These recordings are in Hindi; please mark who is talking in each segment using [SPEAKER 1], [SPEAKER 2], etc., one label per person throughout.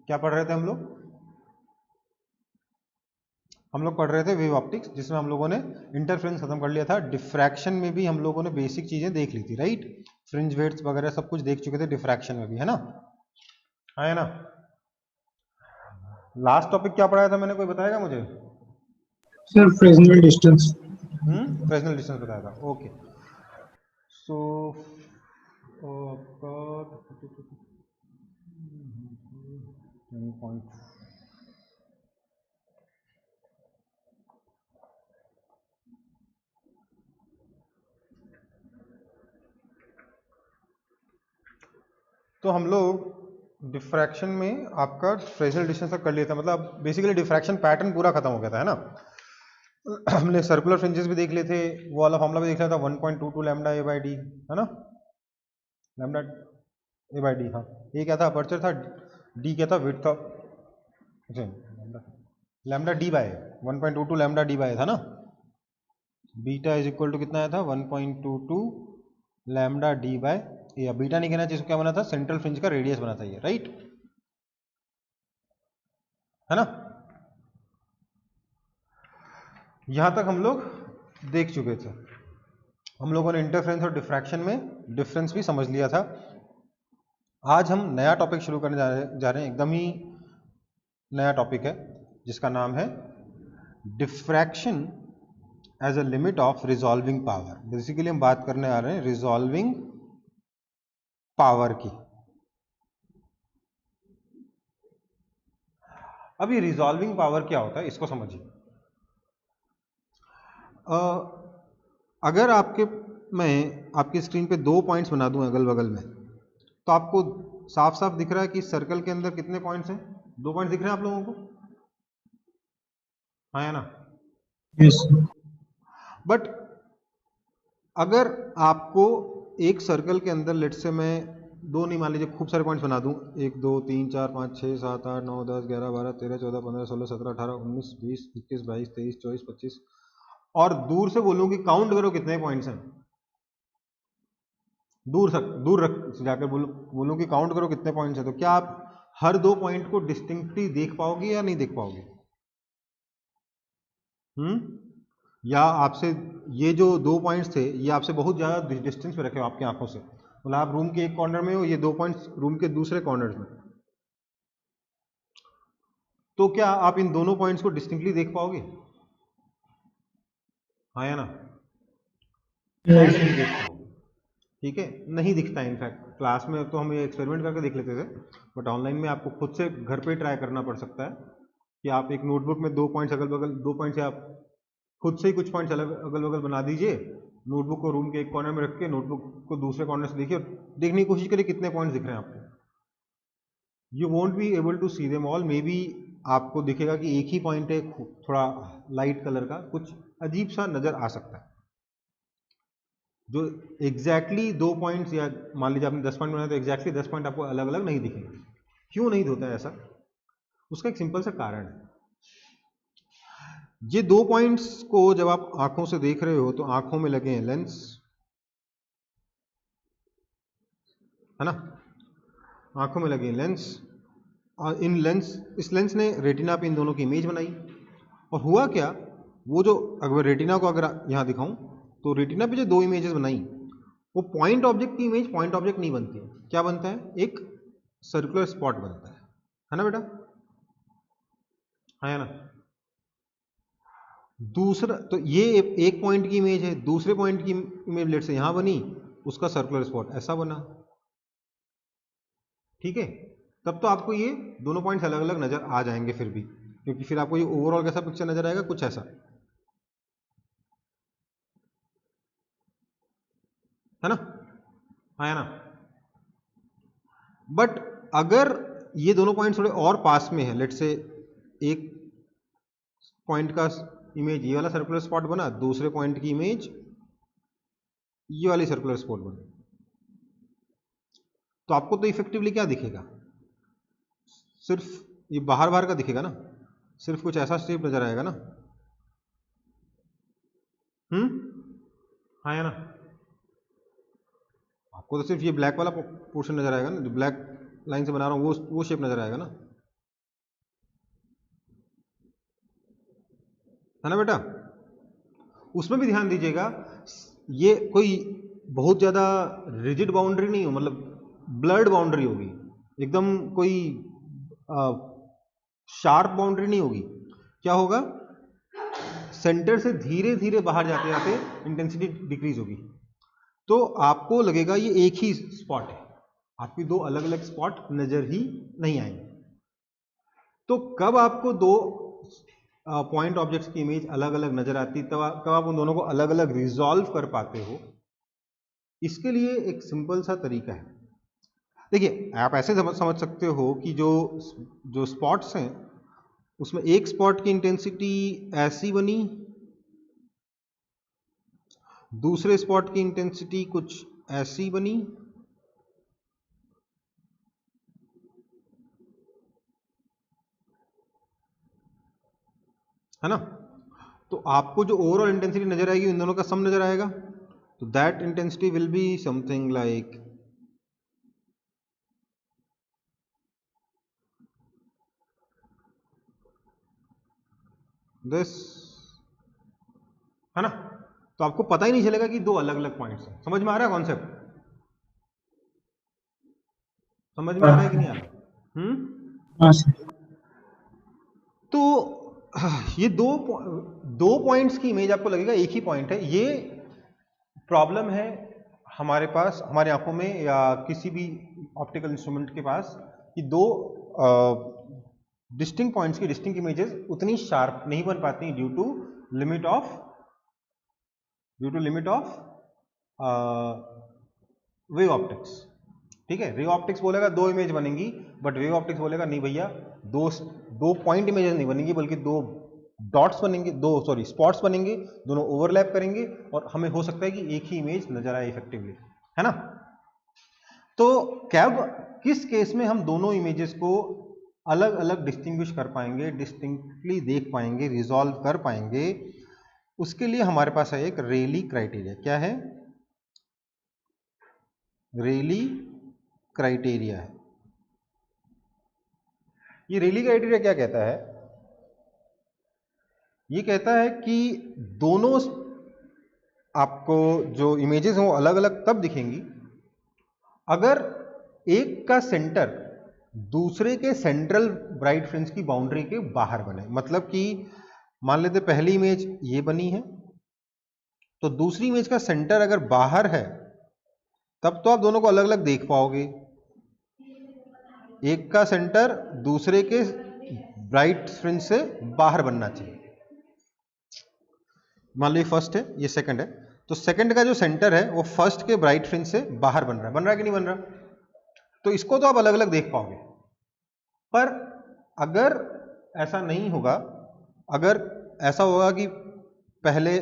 [SPEAKER 1] क्या पढ़ रहे थे हम लोग? हम लोग पढ़ रहे थे वेव ऑप्टिक्स, जिसमें हम लोगों ने इंटरफेरेंस खत्म कर लिया था। डिफ्रैक्शन में भी हम लोगों ने बेसिक चीजें देख ली थी, राइट? फ्रिंज वेट्स वगैरह सब कुछ देख चुके थे डिफ्रैक्शन में भी, है ना? है ना? लास्ट टॉपिक क्या पढ़ाया था मैंने, कोई बताएगा मुझे?
[SPEAKER 2] Sir Fresnel distance.
[SPEAKER 1] Fresnel distance बताया था, ओके। सो तो हम लोग डिफ्रैक्शन में आपका फ्रेसनेल डिस्टेंस तक कर लिया था, मतलब बेसिकली डिफ्रैक्शन पैटर्न पूरा खत्म हो गया था, है ना? हमने सर्कुलर फ्रिंजेस भी देख लिए थे, वो वाला फॉर्मूला भी देख लिया था, 1.22 लैम्डा ए बाई डी, है ना? लैम्डा ए बाई डी, हाँ। ए क्या था? अपर्चर था। डी क्या था? विड्थ था। Lambda D by 1.22 lambda D by था ना। बीटा इज इक्वल टू कितना आया था? 1.22 लैम्डा डी बाय ए। बीटा नहीं कहना चाहिए, क्या बना था? सेंट्रल फ्रिंज का रेडियस बना था ये, राइट? है ना? यहां तक हम लोग देख चुके थे। हम लोगों ने इंटरफेरेंस और डिफ्रैक्शन में डिफरेंस भी समझ लिया था। आज हम नया टॉपिक शुरू करने जा रहे हैं, एकदम ही नया टॉपिक है, जिसका नाम है diffraction as a limit of resolving power. Basically हम बात करने आ रहे हैं रिजॉल्विंग पावर की। अब ये रिजॉल्विंग पावर क्या होता है, इसको समझिए। अगर मैं आपकी स्क्रीन पे दो पॉइंट्स बना दूं अगल बगल में, तो आपको साफ साफ दिख रहा है कि सर्कल के अंदर कितने पॉइंट्स हैं? दो पॉइंट्स दिख रहे हैं आप लोगों को? हाँ या ना?
[SPEAKER 2] यस।
[SPEAKER 1] बट अगर आपको एक सर्कल के अंदर, लेट से मैं दो नहीं, मान लीजिए खूब सारे पॉइंट्स बना दूं, 1 2 3 4 5 6 7 8 9 10 11 12 13 14 15 16 17 18 19 20 21 22 23 24 25, और दूर से बोलूं कि काउंट करो कितने पॉइंट्स हैं, दूर रख जाकर बोलूं कि काउंट करो कितने पॉइंट्स हैं, तो क्या आप हर दो पॉइंट को डिस्टिंक्टली देख पाओगे या नहीं देख पाओगे? या आपसे ये जो दो पॉइंट्स थे, ये आपसे बहुत ज़्यादा डिस्टेंस पे रखे हो आपकी आंखों से, मतलब आप रूम के एक कॉर्नर में हो, ये दो पॉइंट्स रूम के दूसरे कॉर्नर में, तो क्या आप इन दोनों पॉइंट्स को डिस्टिंक्टली देख पाओगे? हाँ या ना? शायद नहीं देख पाओगे। ठीक है, नहीं दिखता है। इनफैक्ट क्लास में तो हम ये एक्सपेरिमेंट करके देख लेते थे, बट ऑनलाइन में आपको खुद से घर पे ट्राई करना पड़ सकता है कि आप एक नोटबुक में दो पॉइंट्स अगल बगल, दो पॉइंट्स आप खुद से ही कुछ पॉइंट्स अगल बगल बना दीजिए, नोटबुक को रूम के एक कॉर्नर में रख के नोटबुक को दूसरे कॉर्नर से देखिए और देखने की कोशिश करिए कितने पॉइंट्स दिख रहे हैं आपको। You won't be able to see them all, maybe आपको दिखेगा कि एक ही पॉइंट है, थोड़ा लाइट कलर का, कुछ अजीब सा नजर आ सकता है। जो एग्जैक्टली दो पॉइंट्स, या मान लीजिए आपने 10 पॉइंट बनाया तो एग्जैक्टली 10 पॉइंट आपको अलग अलग नहीं दिखेंगे। क्यों नहीं होता है ऐसा? उसका एक सिंपल सा कारण है। ये दो पॉइंट्स को जब आप आंखों से देख रहे हो, तो आंखों में लगे हैं लेंस, है ना? आंखों में लगे लेंस, और इस लेंस ने रेटिना पे इन दोनों की इमेज बनाई। और हुआ क्या, वो जो, अगर रेटिना को अगर यहां दिखाऊं, तो रेटिना पे जो दो इमेजेस बनाई, वो पॉइंट ऑब्जेक्ट की इमेज पॉइंट ऑब्जेक्ट नहीं बनती है। क्या बनता है? एक सर्कुलर स्पॉट बनता है ना बेटा? है ना? दूसरा, तो ये एक पॉइंट की इमेज है, दूसरे पॉइंट की इमेज लेट से यहां बनी, उसका सर्कुलर स्पॉट ऐसा बना। ठीक है, तब तो आपको ये दोनों पॉइंट्स अलग अलग नजर आ जाएंगे फिर भी, क्योंकि फिर आपको ये ओवरऑल कैसा पिक्चर नजर आएगा, कुछ ऐसा, है ना? है ना? बट अगर ये दोनों पॉइंट्स थोड़े और पास में है, लेट से एक पॉइंट का इमेज ये वाला सर्कुलर स्पॉट बना, दूसरे पॉइंट की इमेज ये वाली सर्कुलर स्पॉट बनी, तो आपको तो इफेक्टिवली क्या दिखेगा? सिर्फ ये बाहर बाहर का दिखेगा ना, सिर्फ कुछ ऐसा शेप नजर आएगा ना। हाँ या ना? आपको तो सिर्फ ये ब्लैक वाला पोर्शन नजर आएगा ना, जो ब्लैक लाइन से बना रहा हूँ, वो शेप नजर आएगा ना। है ना बेटा। उसमें भी ध्यान दीजिएगा, ये कोई बहुत ज़्यादा रिजिड बाउंड्री नहीं हो, मतलब ब्लर्ड बाउंड्री होगी, एकदम कोई शार्प बाउंड्री नहीं होगी। क्या होगा, सेंटर से धीरे धीरे बाहर जाते जाते इंटेंसिटी डिक्रीज होगी, तो आपको लगेगा ये एक ही स्पॉट है, आपकी दो अलग अलग स्पॉट नजर ही नहीं आएंगे। तो कब आपको दो पॉइंट ऑब्जेक्ट्स की इमेज अलग अलग नजर आती, तब कब आप उन दोनों को अलग अलग रिजॉल्व कर पाते हो, इसके लिए एक सिंपल सा तरीका है। देखिए, आप ऐसे समझ सकते हो कि जो स्पॉट्स हैं उसमें एक स्पॉट की इंटेंसिटी ऐसी बनी, दूसरे स्पॉट की इंटेंसिटी कुछ ऐसी बनी, है ना। तो आपको जो ओवरऑल इंटेंसिटी नजर आएगी इन दोनों का सम नजर आएगा, तो that intensity will be something like this, है ना। तो आपको पता ही नहीं चलेगा कि दो अलग अलग पॉइंट्स हैं। समझ में आ रहा है कॉन्सेप्ट? समझ में आ रहा है कि नहीं आ रहा?
[SPEAKER 2] हाँ सर।
[SPEAKER 1] तो ये दो पॉइंट्स की इमेज आपको लगेगा एक ही पॉइंट है। ये प्रॉब्लम है हमारे पास, हमारी आंखों में या किसी भी ऑप्टिकल इंस्ट्रूमेंट के पास, कि दो डिस्टिंक्ट पॉइंट्स की डिस्टिंक्ट इमेजेस उतनी शार्प नहीं बन पाती due to limit of wave optics. ठीक है, रे ऑप्टिक्स बोलेगा दो इमेज बनेंगी, बट वेव ऑप्टिक्स बोलेगा नहीं भैया, दो पॉइंट इमेजेस नहीं बनेंगी, बल्कि दो डॉट्स बनेंगे, स्पॉट्स बनेंगे, दोनों ओवरलैप करेंगे और हमें हो सकता है कि एक ही इमेज नजर आए इफेक्टिवली, है ना। तो किस केस में हम दोनों इमेजेस को अलग अलग डिस्टिंग्विश कर पाएंगे, डिस्टिंक्टली देख पाएंगे, रिजॉल्व कर पाएंगे, उसके लिए हमारे पास है एक रेली क्राइटेरिया। क्या है? रेली क्राइटेरिया है। ये रेली क्राइटेरिया क्या कहता है? ये कहता है कि दोनों आपको जो इमेजेस हैं वो अलग अलग तब दिखेंगी अगर एक का सेंटर दूसरे के सेंट्रल ब्राइट फ्रिंज की बाउंड्री के बाहर बने। मतलब कि मान लेते पहली इमेज ये बनी है, तो दूसरी इमेज का सेंटर अगर बाहर है तब तो आप दोनों को अलग अलग देख पाओगे। एक का सेंटर दूसरे के ब्राइट फ्रिंज से बाहर बनना चाहिए। मान लो ये फर्स्ट है, ये सेकंड है, तो सेकंड का जो सेंटर है वो फर्स्ट के ब्राइट फ्रिंज से बाहर बन रहा है कि नहीं बन रहा? तो इसको तो आप अलग अलग देख पाओगे। पर अगर ऐसा नहीं होगा, अगर ऐसा होगा कि पहले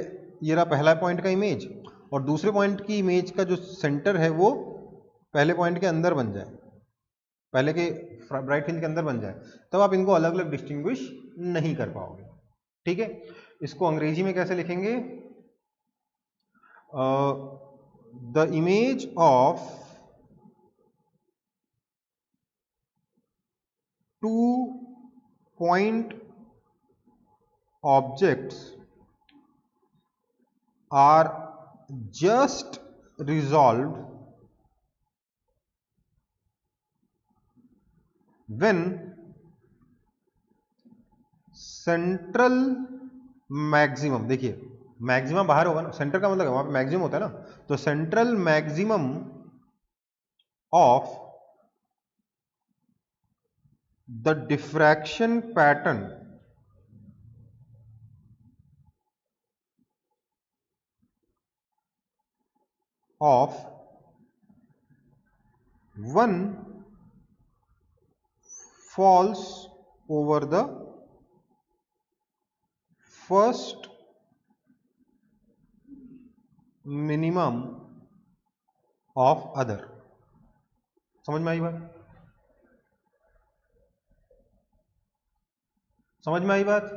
[SPEAKER 1] ये रहा पहला पॉइंट का इमेज और दूसरे पॉइंट की इमेज का जो सेंटर है वो पहले पॉइंट के अंदर बन जाए, पहले के ब्राइट फ्रिंज के अंदर बन जाए, तब आप इनको अलग अलग डिस्टिंग्विश नहीं कर पाओगे। ठीक है, इसको अंग्रेजी में कैसे लिखेंगे? The image of two point objects are just resolved when central maximum, देखिए मैक्सिमम बाहर होगा ना, सेंटर का मतलब वहां पे मैक्सिमम होता है ना, तो central maximum of the diffraction pattern of one falls over the first minimum of other। समझ में आई बात? समझ में आई बात?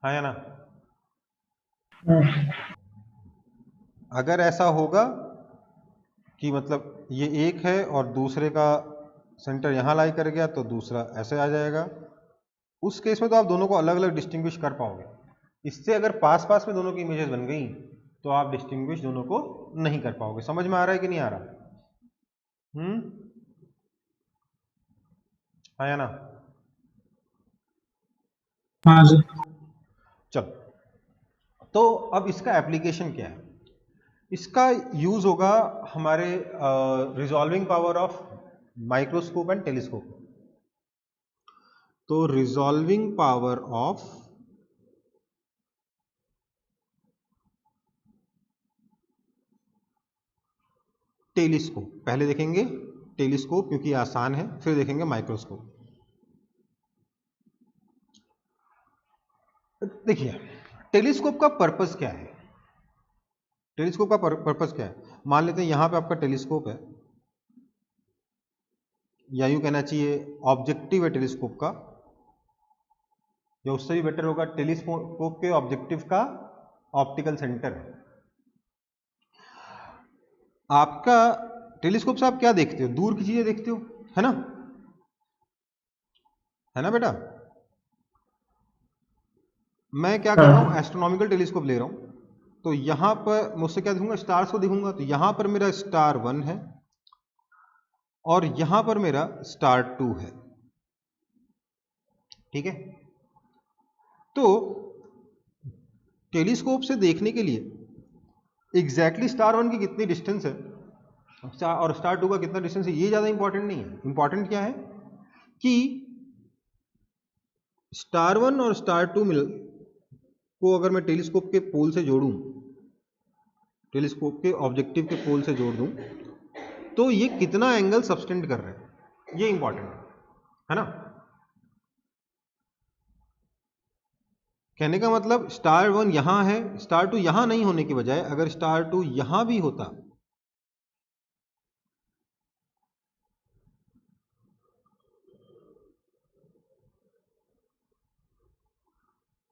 [SPEAKER 1] हाँ या ना? अगर ऐसा होगा कि मतलब ये एक है और दूसरे का सेंटर यहां लाई कर गया तो दूसरा ऐसे आ जाएगा, उस केस में तो आप दोनों को अलग अलग डिस्टिंग्विश कर पाओगे। इससे अगर पास पास में दोनों की इमेजेस बन गई तो आप डिस्टिंग्विश दोनों को नहीं कर पाओगे। समझ में आ रहा है कि नहीं आ रहा? हाँ या ना?
[SPEAKER 2] हाँ जी।
[SPEAKER 1] चलो, तो अब इसका एप्लीकेशन क्या है? इसका यूज होगा हमारे resolving power of microscope and telescope. तो रिजॉल्विंग पावर ऑफ टेलीस्कोप पहले देखेंगे, टेलीस्कोप क्योंकि आसान है, फिर देखेंगे माइक्रोस्कोप। देखिए, टेलीस्कोप का पर्पस क्या है? टेलीस्कोप का पर्पस क्या है? मान लेते हैं यहां पे आपका टेलीस्कोप है, या यूं कहना चाहिए ऑब्जेक्टिव है टेलीस्कोप का, या उससे भी बेटर होगा टेलीस्कोप के ऑब्जेक्टिव का ऑप्टिकल सेंटर है। आपका टेलीस्कोप से आप क्या देखते हो? दूर की चीजें देखते हो, है ना? है ना बेटा? मैं क्या कर रहा हूं, एस्ट्रोनॉमिकल टेलीस्कोप ले रहा हूं, तो यहां पर मुझसे क्या दिखूंगा? स्टार्स को दिखूंगा। तो यहां पर मेरा स्टार 1 है और यहां पर मेरा स्टार 2 है, ठीक है? तो टेलीस्कोप से देखने के लिए एग्जैक्टली स्टार 1 की कितनी डिस्टेंस है और स्टार 2 का कितना डिस्टेंस है, ये ज्यादा इंपॉर्टेंट नहीं है। इंपॉर्टेंट क्या है कि स्टार 1 और स्टार 2 मिल को अगर मैं टेलीस्कोप के पोल से जोड़ूं, टेलीस्कोप के ऑब्जेक्टिव के पोल से जोड़ दूं, तो ये कितना एंगल सबटेंड कर रहे हैं, ये इंपॉर्टेंट है ना? कहने का मतलब स्टार 1 यहां है, स्टार 2 यहां नहीं होने की बजाय अगर स्टार 2 यहां भी होता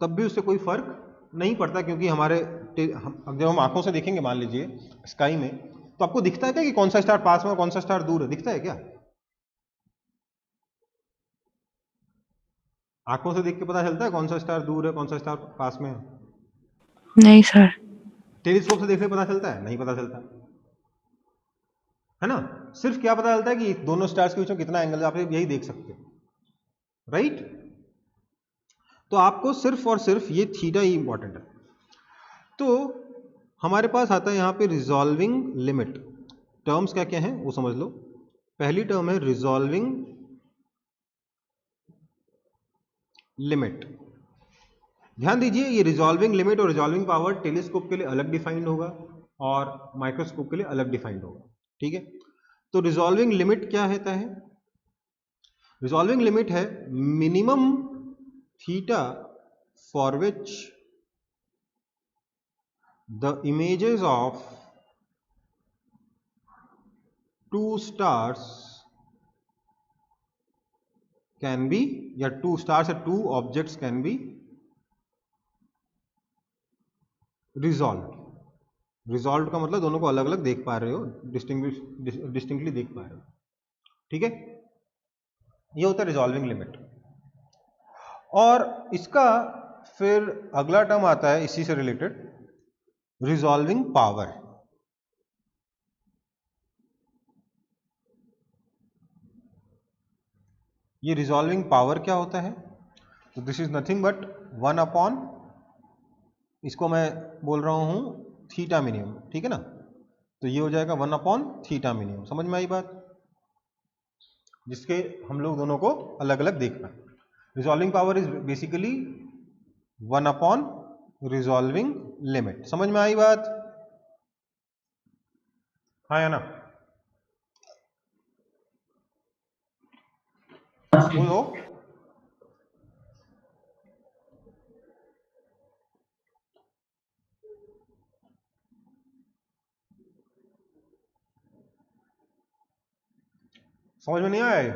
[SPEAKER 1] तब भी उससे कोई फर्क नहीं पड़ता, क्योंकि हमारे जब हम आंखों से देखेंगे मान लीजिए स्काई में, तो आपको दिखता है क्या कि कौन सा स्टार पास में और कौन सा स्टार दूर है? दिखता है क्या? आंखों से देख के पता चलता है कौन सा स्टार दूर है, कौन सा स्टार पास में है?
[SPEAKER 3] नहीं सर।
[SPEAKER 1] टेलीस्कोप से देखने पता चलता है? नहीं पता चलता, है ना? सिर्फ क्या पता चलता है कि दोनों स्टार्स के बीच में कितना एंगल है, आप यही देख सकते हो, राइट? तो आपको सिर्फ और सिर्फ ये थीटा ही इंपॉर्टेंट है। तो हमारे पास आता है यहां पे रिजॉल्विंग लिमिट। टर्म्स क्या क्या हैं वो समझ लो। पहली टर्म है रिजॉल्विंग लिमिट। ध्यान दीजिए, ये रिजॉल्विंग लिमिट और रिजॉल्विंग पावर टेलीस्कोप के लिए अलग डिफाइंड होगा और माइक्रोस्कोप के लिए अलग डिफाइंड होगा, ठीक है? तो रिजॉल्विंग लिमिट क्या होता है? रिजॉल्विंग लिमिट है minimum theta for which the images of two stars can be, या two stars or two objects can be resolved। resolved का मतलब दोनों को अलग अलग देख पा रहे हो, डिस्टिंक्टली देख पा रहे हो, ठीक है? ये होता है रिजॉल्विंग लिमिट। और इसका फिर अगला टर्म आता है इसी से रिलेटेड, रिजॉल्विंग पावर। ये रिजॉल्विंग पावर क्या होता है? तो this is nothing but 1 upon, इसको मैं बोल रहा हूं थीटा मिनिमम, ठीक है ना? तो ये हो जाएगा 1 अपॉन थीटा मिनिमम। समझ में आई बात? जिसके हम लोग दोनों को अलग अलग देखना है। Resolving power is basically 1 upon resolving limit. समझ में आई बात? हाँ या ना? बोलो। समझ में नहीं आया ये?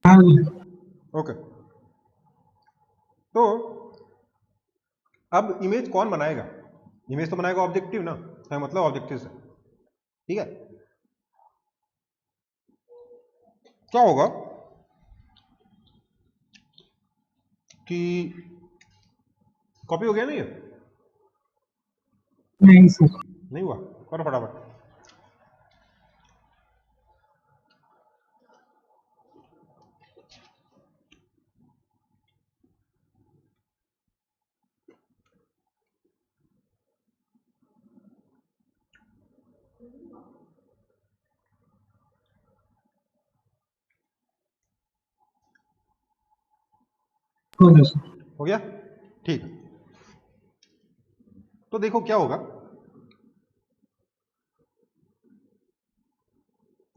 [SPEAKER 2] हाँ जी।
[SPEAKER 1] ओके। तो अब इमेज कौन बनाएगा? इमेज तो बनाएगा ऑब्जेक्टिव ना, तो मतलब ऑब्जेक्टिव से, ठीक है? क्या होगा कि कॉपी हो गया ना ये?
[SPEAKER 2] नहीं सर।
[SPEAKER 1] नहीं हुआ? करो फटाफट।
[SPEAKER 2] हो गया सर।
[SPEAKER 1] हो गया? ठीक। तो देखो क्या होगा,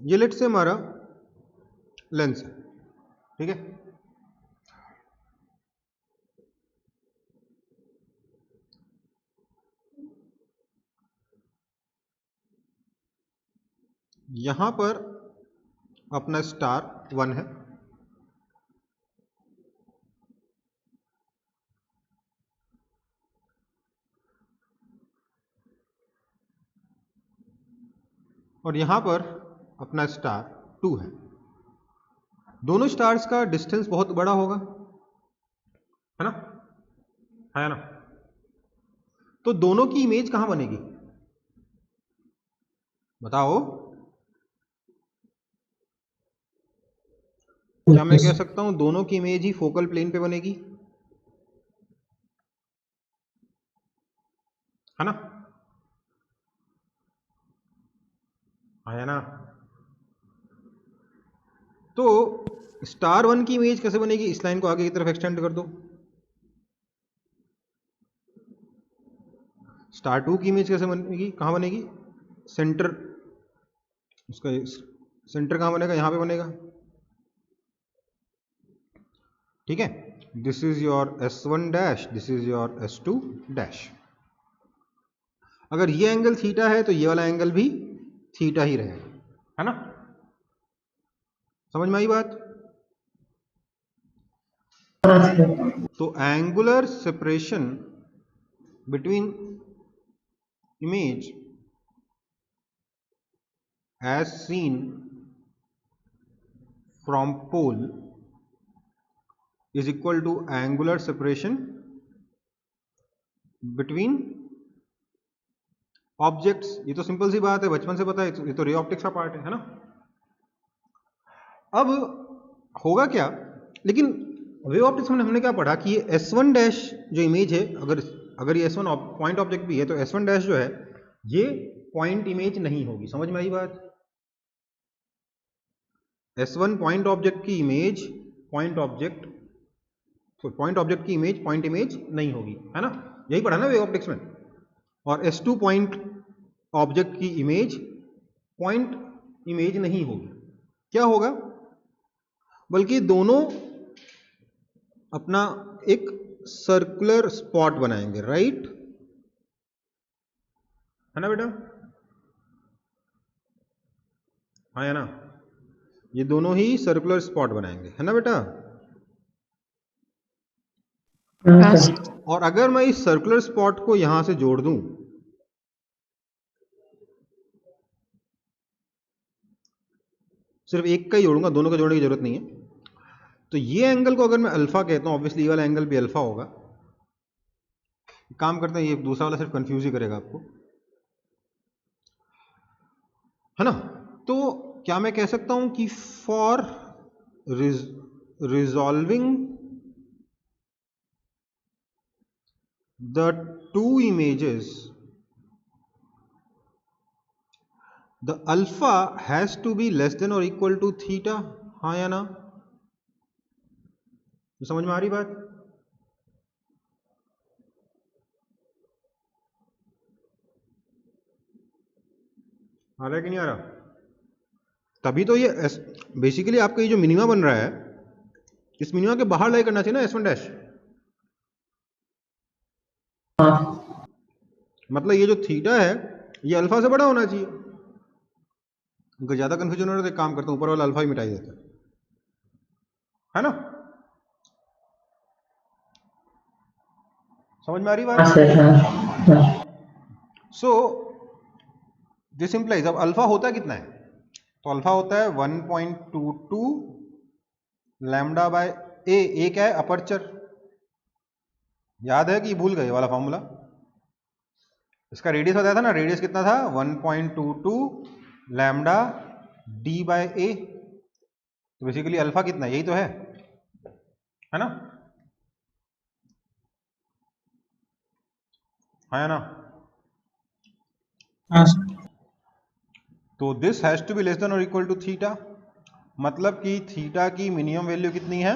[SPEAKER 1] ये लेट से हमारा लेंस है, ठीक है। यहां पर अपना स्टार 1 है, और यहां पर अपना स्टार 2 है। दोनों स्टार्स का डिस्टेंस बहुत बड़ा होगा, है ना? है ना? तो दोनों की इमेज कहां बनेगी बताओ? क्या मैं कह सकता हूं दोनों की इमेज ही फोकल प्लेन पे बनेगी, है ना? है ना? तो स्टार 1 की इमेज कैसे बनेगी? इस लाइन को आगे की तरफ एक्सटेंड कर दो। स्टार 2 की इमेज कैसे बनेगी, कहां बनेगी? सेंटर, उसका सेंटर कहां बनेगा? यहां पे बनेगा, ठीक है। This is your S1 dash, this is your S2 dash. अगर ये एंगल थीटा है तो ये वाला एंगल भी थीटा ही रहेगा, है ना? समझ में आई बात? तो angular separation between image as seen from pole is equal to angular separation between objects. ये तो सिंपल सी बात है, बचपन से पता है, ये तो रे ऑप्टिक्स का पार्ट है ना? अब होगा क्या, लेकिन वे ऑप्टिक्स में हमने क्या पढ़ा कि ये S1 डैश जो इमेज है, अगर ये S1 पॉइंट ऑब्जेक्ट भी है तो S1 डैश जो है ये पॉइंट इमेज नहीं होगी। समझ में आई बात? S1 पॉइंट ऑब्जेक्ट की इमेज पॉइंट ऑब्जेक्ट की इमेज पॉइंट इमेज नहीं होगी, है ना? यही पढ़ा ना वे ऑप्टिक्स में। और S2 पॉइंट ऑब्जेक्ट की इमेज पॉइंट इमेज नहीं होगी। क्या होगा? बल्कि दोनों अपना एक सर्कुलर स्पॉट बनाएंगे, राइट? है ना बेटा? हाँ, है ना? ये दोनों ही सर्कुलर स्पॉट बनाएंगे, है ना बेटा?
[SPEAKER 3] Yes.
[SPEAKER 1] और अगर मैं इस सर्कुलर स्पॉट को यहां से जोड़ दूं, सिर्फ एक का ही जोड़ूंगा, दोनों का जोड़ने की जरूरत नहीं है, तो ये एंगल को अगर मैं अल्फा कहता हूं, ऑब्वियसली ये वाला एंगल भी अल्फा होगा। काम करते हैं, ये दूसरा वाला सिर्फ कंफ्यूज ही करेगा आपको, है ना? तो क्या मैं कह सकता हूं कि for resolving the two images the alpha has to be less than और इक्वल टू थीटा, हाँ या ना? समझ में आ रही बात? आ रहा है कि नहीं आ रहा? तभी तो ये बेसिकली आपका ये जो मिनिमा बन रहा है, इस मिनिमा के बाहर लाई करना चाहिए ना S1 डैश। मतलब ये जो थीटा है ये अल्फा से बड़ा होना चाहिए। अगर ज्यादा कंफ्यूजन हो रहा है तो एक काम करता हूं, ऊपर वाला अल्फा ही मिटाई देता है ना? समझ में आ रही बात? सो दिस इंप्लाइज, अब अल्फा होता है कितना है? तो अल्फा होता है 1.22 लैम्डा बाय ए। क्या है? अपर्चर, याद है कि भूल गए वाला फॉर्मूला? इसका रेडियस बताया था ना, रेडियस कितना था 1.22 लैम्डा डी बाय ए। तो बेसिकली अल्फा कितना, यही तो है ना? है ना?
[SPEAKER 2] हाँ सर।
[SPEAKER 1] तो this has to be less than और इक्वल टू थीटा, मतलब कि थीटा की मिनिमम वैल्यू कितनी है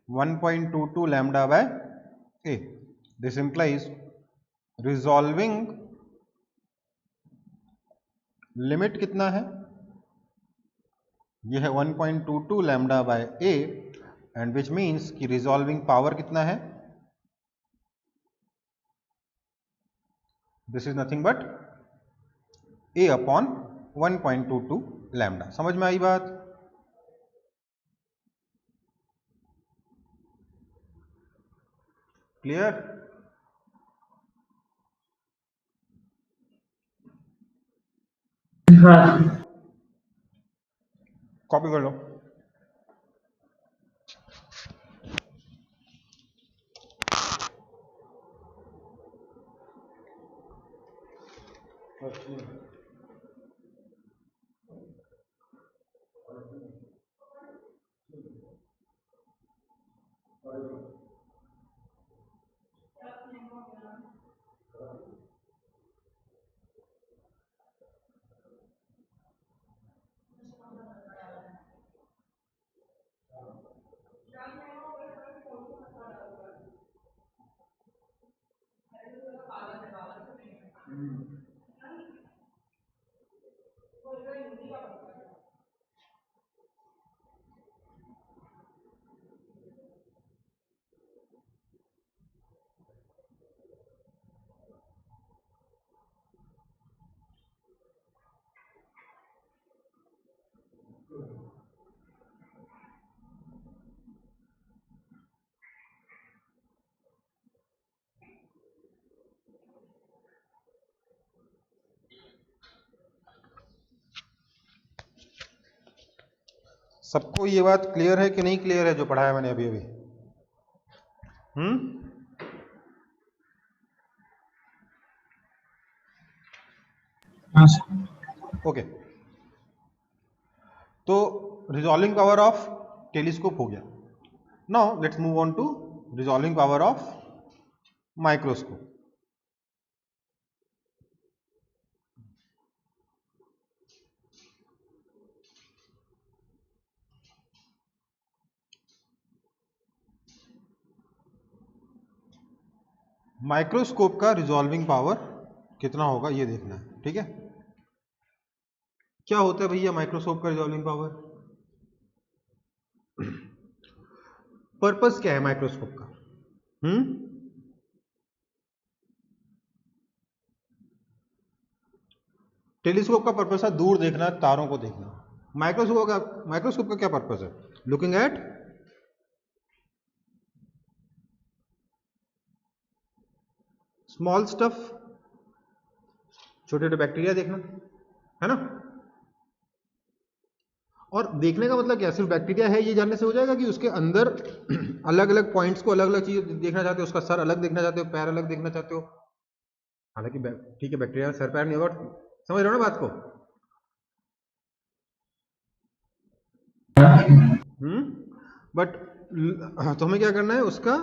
[SPEAKER 1] 1.22 lambda by A. This implies resolving limit कितना है, ये है 1.22 lambda by A, and which means कि रिजॉल्विंग पावर कितना है, this is nothing but A upon 1.22 lambda. समझ में आई बात? क्लियर?
[SPEAKER 2] हाँ
[SPEAKER 1] कॉपी कर लो। सबको ये बात क्लियर है कि नहीं क्लियर है जो पढ़ाया मैंने अभी अभी?
[SPEAKER 2] हाँ सर।
[SPEAKER 1] ओके। तो रिजॉल्विंग पावर ऑफ टेलीस्कोप हो गया। Now let's move on to resolving power of microscope. Microscope का रिजॉल्विंग पावर कितना होगा ये देखना है, ठीक है? क्या होता है भैया माइक्रोस्कोप का रिजॉल्विंग पावर? पर्पस क्या है माइक्रोस्कोप का? टेलीस्कोप का पर्पस है दूर देखना, तारों को देखना। माइक्रोस्कोप का क्या पर्पस है? लुकिंग एट स्मॉल स्टफ, छोटे छोटे बैक्टीरिया देखना, है ना? और देखने का मतलब क्या, सिर्फ बैक्टीरिया है ये जानने से हो जाएगा कि उसके अंदर अलग अलग पॉइंट्स को अलग अलग चीज देखना चाहते हो, उसका सर अलग देखना चाहते हो, पैर अलग देखना चाहते हो? हालांकि ठीक है, बैक्टीरिया सर पैर नहीं होगा, समझ रहे हो ना बात को? बट तो हमें क्या करना है, उसका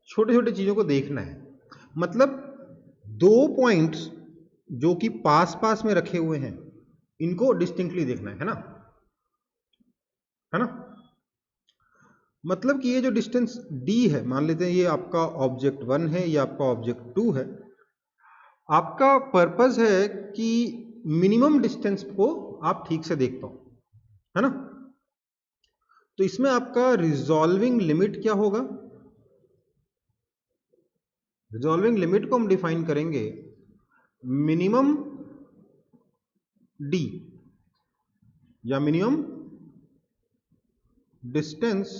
[SPEAKER 1] छोटे छोटे चीजों को देखना है। मतलब दो पॉइंट्स जो कि पास पास में रखे हुए हैं इनको डिस्टिंक्टली देखना है ना? है ना? मतलब कि ये जो डिस्टेंस d है, मान लेते हैं ये आपका ऑब्जेक्ट 1 है, ये आपका ऑब्जेक्ट 2 है। आपका पर्पस है कि मिनिमम डिस्टेंस को आप ठीक से देख पाओ, है ना? तो इसमें आपका रिजॉल्विंग लिमिट क्या होगा? रिजॉल्विंग लिमिट को हम डिफाइन करेंगे मिनिमम d या minimum distance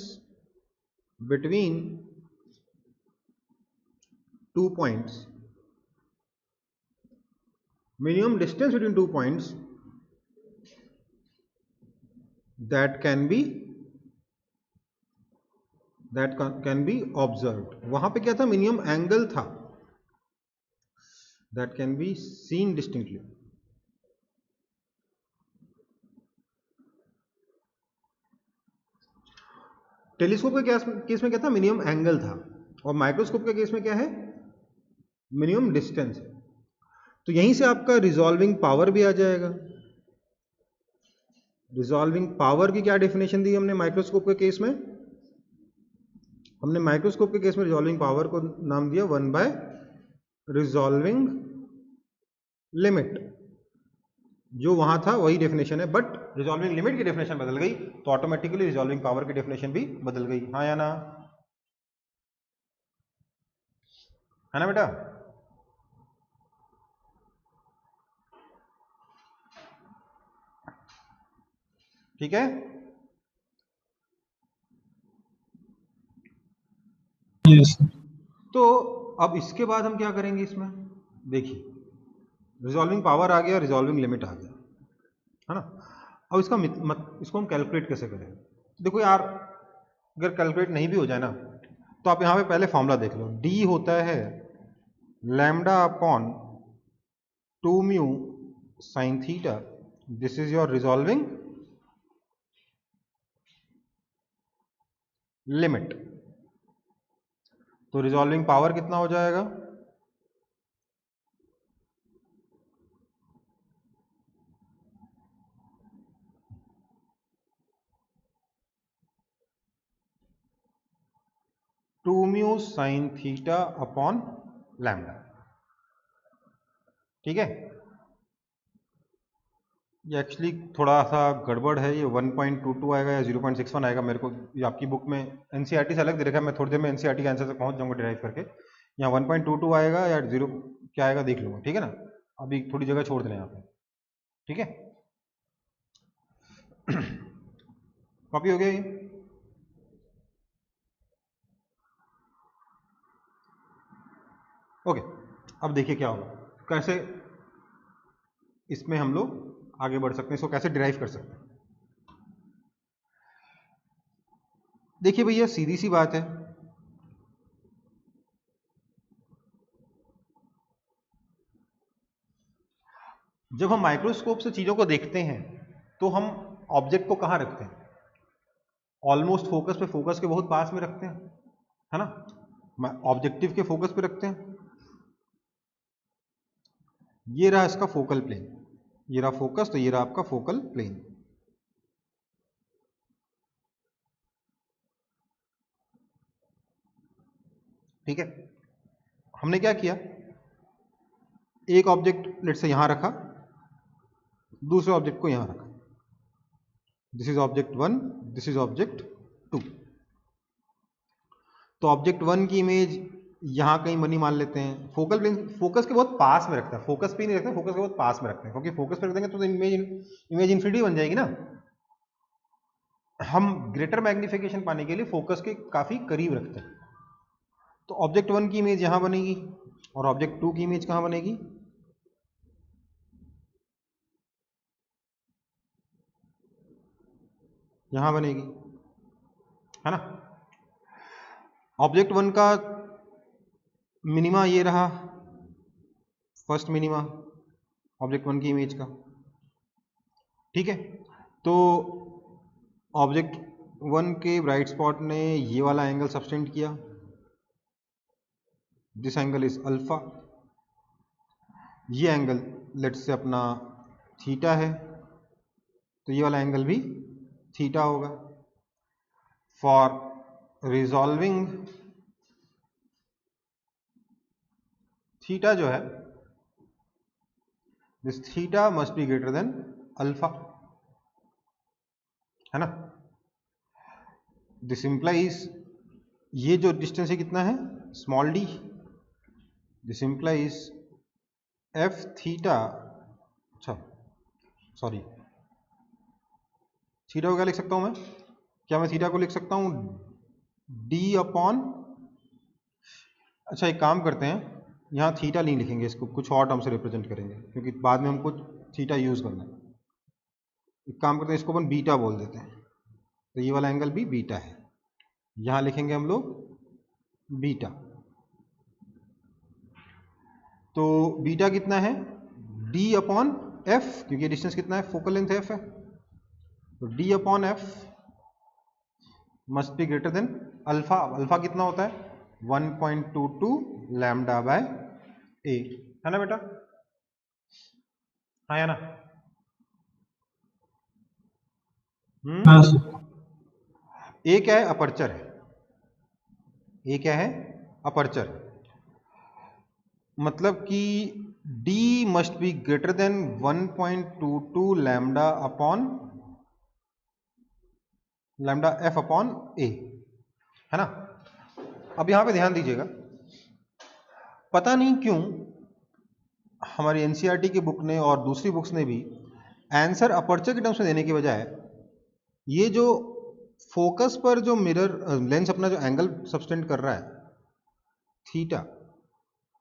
[SPEAKER 1] between two points, minimum distance between 2 points that can be that can be observed. वहां पे क्या था, मिनिमम एंगल था, that can be seen distinctly. Telescope के केस में क्या था, मिनिमम एंगल था, और माइक्रोस्कोप के केस में क्या है, मिनिमम डिस्टेंस है। तो यहीं से आपका रिजॉल्विंग पावर भी आ जाएगा। रिजॉल्विंग पावर की क्या डेफिनेशन दी हमने माइक्रोस्कोप के केस में, हमने माइक्रोस्कोप के केस में रिजॉल्विंग पावर को नाम दिया 1 बाय रिजॉल्विंग लिमिट। जो वहां था वही डेफिनेशन है, बट रिजॉल्विंग लिमिट की डेफिनेशन बदल गई, तो ऑटोमेटिकली रिजॉल्विंग पावर की डेफिनेशन भी बदल गई। हाँ या ना, है ना बेटा? ठीक है,
[SPEAKER 2] यस सर।
[SPEAKER 1] तो अब इसके बाद हम क्या करेंगे इसमें, देखिए रिजॉल्विंग पावर आ गया, रिजॉल्विंग लिमिट आ गया, है ना? अब इसका इसको हम कैलकुलेट कैसे करें? देखो यार, अगर कैलकुलेट नहीं भी हो जाए ना, तो आप यहाँ पे पहले फॉर्मूला देख लो। डी होता है lambda upon 2 mu sine theta, this is your resolving limit. तो रिजॉल्विंग पावर कितना हो जाएगा, two mu sine theta upon lambda. ठीक है, ये एक्चुअली थोड़ा सा गड़बड़ है, ये 1.22 आएगा या 0.61 आएगा। मेरे को ये आपकी बुक में एनसीईआरटी से अलग दे रखा है, मैं थोड़ी देर में एनसीईआरटी के आंसर तक पहुंच जाऊंगा डिराइव करके। यहाँ 1.22 आएगा या 0 क्या आएगा देख लूंगा, ठीक है ना? अभी थोड़ी जगह छोड़ देना यहाँ पे, ठीक है? कॉपी हो गया ये? ओके, अब देखिए क्या होगा, कैसे इसमें हम लोग आगे बढ़ सकते हैं, इसको कैसे डिराइव कर सकते हैं। देखिए भैया, सीधी सी बात है, जब हम माइक्रोस्कोप से चीजों को देखते हैं तो हम ऑब्जेक्ट को कहाँ रखते हैं? ऑलमोस्ट फोकस पे, फोकस के बहुत पास में रखते हैं, है ना? ऑब्जेक्टिव के फोकस पे रखते हैं। ये रहा इसका फोकल प्लेन, ये रहा फोकस, तो ये रहा आपका फोकल प्लेन। ठीक है, हमने क्या किया, एक ऑब्जेक्ट लेट से यहां रखा, दूसरे ऑब्जेक्ट को यहां रखा, this is object 1, this is object 2। तो ऑब्जेक्ट 1 की इमेज यहां कहीं बनी मान लेते हैं, फोकल प्लेन फोकस के बहुत पास में रखते हैं, फोकस पे नहीं रखते हैं, फोकस के बहुत पास में रखते हैं, क्योंकि फोकस पे रख देंगे तो इमेज इन्फिनिटी बन जाएगी ना। हम ग्रेटर मैग्निफिकेशन पाने के लिए फोकस के काफी करीब रखते हैं। तो ऑब्जेक्ट 1 की इमेज यहां बनेगी, और ऑब्जेक्ट 2 की इमेज कहां बनेगी, यहां बनेगी, है ना? ऑब्जेक्ट 1 का मिनिमा ये रहा, फर्स्ट मिनिमा ऑब्जेक्ट 1 की इमेज का। ठीक है, तो ऑब्जेक्ट 1 के ब्राइट स्पॉट ने ये वाला एंगल सब्सटेंड किया, दिस एंगल इज अल्फा। ये एंगल लेट्स से अपना थीटा है, तो ये वाला एंगल भी थीटा होगा। फॉर रिजॉल्विंग थीटा जो है, this theta must be greater then alpha, है ना? दिस इंप्लाइज, ये जो डिस्टेंस है कितना है, small D, this implies F theta, अच्छा सॉरी, थीटा को क्या लिख सकता हूं मैं, क्या मैं थीटा को लिख सकता हूं डी अपॉन, अच्छा एक काम करते हैं, यहाँ थीटा नहीं लिखेंगे, इसको कुछ और टर्म से रिप्रेजेंट करेंगे, क्योंकि बाद में हमको थीटा यूज करना है। एक काम करते हैं, इसको अपन बीटा बोल देते हैं, तो ये वाला एंगल भी बीटा है, यहां लिखेंगे हम लोग बीटा। तो बीटा कितना है, d अपॉन एफ, क्योंकि डिस्टेंस कितना है, फोकल लेंथ एफ है, तो d upon F must be greater then alpha. Alpha कितना होता है 1.22 लैम्डा बाय ए, है ना बेटा, हाँ या ना?
[SPEAKER 2] हाँ सर।
[SPEAKER 1] ए क्या है, अपर्चर है, ए क्या है, अपर्चर, मतलब कि d must be greater than 1.22 lambda upon lambda F upon A, है ना। अब यहां पे ध्यान दीजिएगा, पता नहीं क्यों हमारी एनसीईआरटी की बुक ने और दूसरी बुक्स ने भी आंसर अपर्चर के टर्म्स में देने की बजाय ये जो फोकस पर जो मिरर लेंस अपना जो एंगल सब्सटेंड कर रहा है थीटा,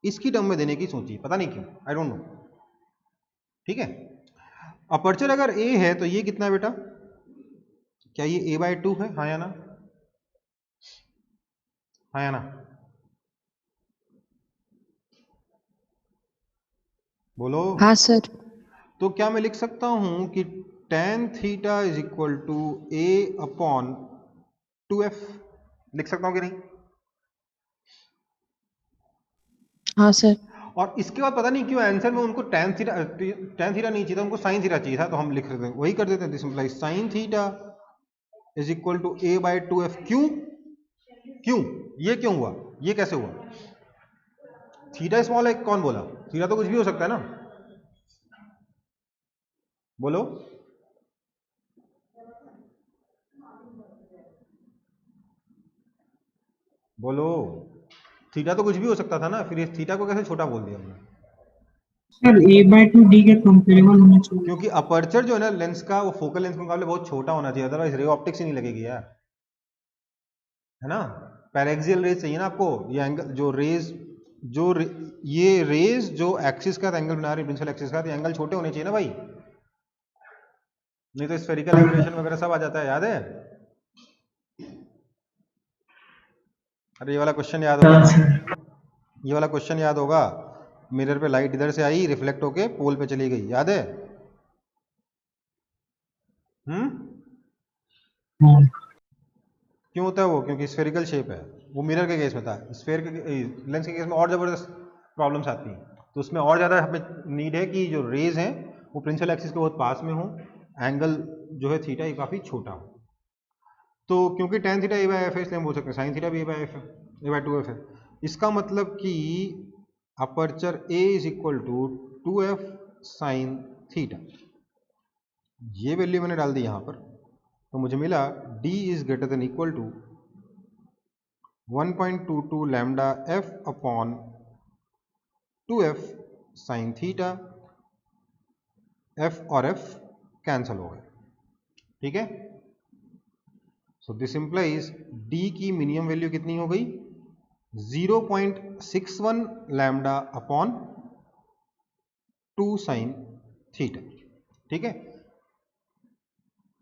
[SPEAKER 1] इसकी टर्म में देने की सोची, पता नहीं क्यों, आई डोंट नो। ठीक है, अपर्चर अगर ए है तो ये कितना है बेटा, क्या ये a/2 है, हाँ या ना, हाँ या ना, बोलो।
[SPEAKER 3] हाँ सर।
[SPEAKER 1] तो क्या मैं लिख सकता हूं कि tan theta is equal to a upon 2f, लिख सकता हूं कि नहीं?
[SPEAKER 3] हाँ सर।
[SPEAKER 1] और इसके बाद पता नहीं क्यों आंसर में उनको tan थीटा नहीं चाहिए था, उनको sin थीटा चाहिए था, तो हम लिख देते हैं, वही कर देते हैं, this implies sin theta is equal to a/2f। क्यों, क्यों, ये क्यों हुआ, ये कैसे हुआ? थीटा स्मॉल है, कौन बोला? थीटा तो कुछ भी हो सकता है ना, बोलो। बोलो, थीटा तो कुछ भी हो सकता था ना, फिर इस थीटा को कैसे छोटा बोल दिया हमने?
[SPEAKER 2] सर a/2 d के कंपेरेबल होना चाहिए।
[SPEAKER 1] क्योंकि अपर्चर जो है ना लेंस का, वो फोकल लेंथ के मुकाबले बहुत छोटा होना चाहिए, अदरवाइज रे ऑप्टिक्स ही नहीं लगेगी यार, है ना। पैरेक्सियल रेज चाहिए ना आपको, ये एंगल जो रेज ये रेज जो एक्सिस का एंगल बना रही है, प्रिंसिपल एक्सिस का, तो एंगल छोटे होने चाहिए ना भाई, नहीं तो स्फेरिकल एबरेशन वगैरह सब आ जाता है, याद है? अरे ये वाला क्वेश्चन याद होगा
[SPEAKER 2] हाँ
[SPEAKER 1] ना,
[SPEAKER 2] सर।
[SPEAKER 1] ये वाला क्वेश्चन याद होगा, मिरर पे लाइट इधर से आई, रिफ्लेक्ट होके पोल पे चली गई, याद है?
[SPEAKER 2] हाँ
[SPEAKER 1] क्यों होता है वो? क्योंकि स्फेरिकल शेप है, वो मिरर के केस में था, स्फेयर के लेंस के केस में और ज़बरदस्त प्रॉब्लम्स आती हैं, तो उसमें और ज़्यादा हमें नीड है कि जो रेज हैं वो प्रिंसिपल एक्सिस के बहुत पास में हो, एंगल जो है थीटा ये काफ़ी छोटा हो। तो क्योंकि tan थीटा a/f है, इसलिए हम बोल सकते हैं sin थीटा भी a/f है, a/2f है। इसका मतलब कि aperture a is equal to 2f sin theta, ये वैल्यू मैंने डाल दी यहाँ पर, तो मुझे मिला d is greater than equal to 1.22 lambda f upon 2f sin theta, f और f कैंसल हो गए, ठीक है। सो दिस इंप्लाइज d की मिनिमम वैल्यू कितनी हो गई, 0.61 लैम्डा अपॉन 2 sin थीटा, ठीक है।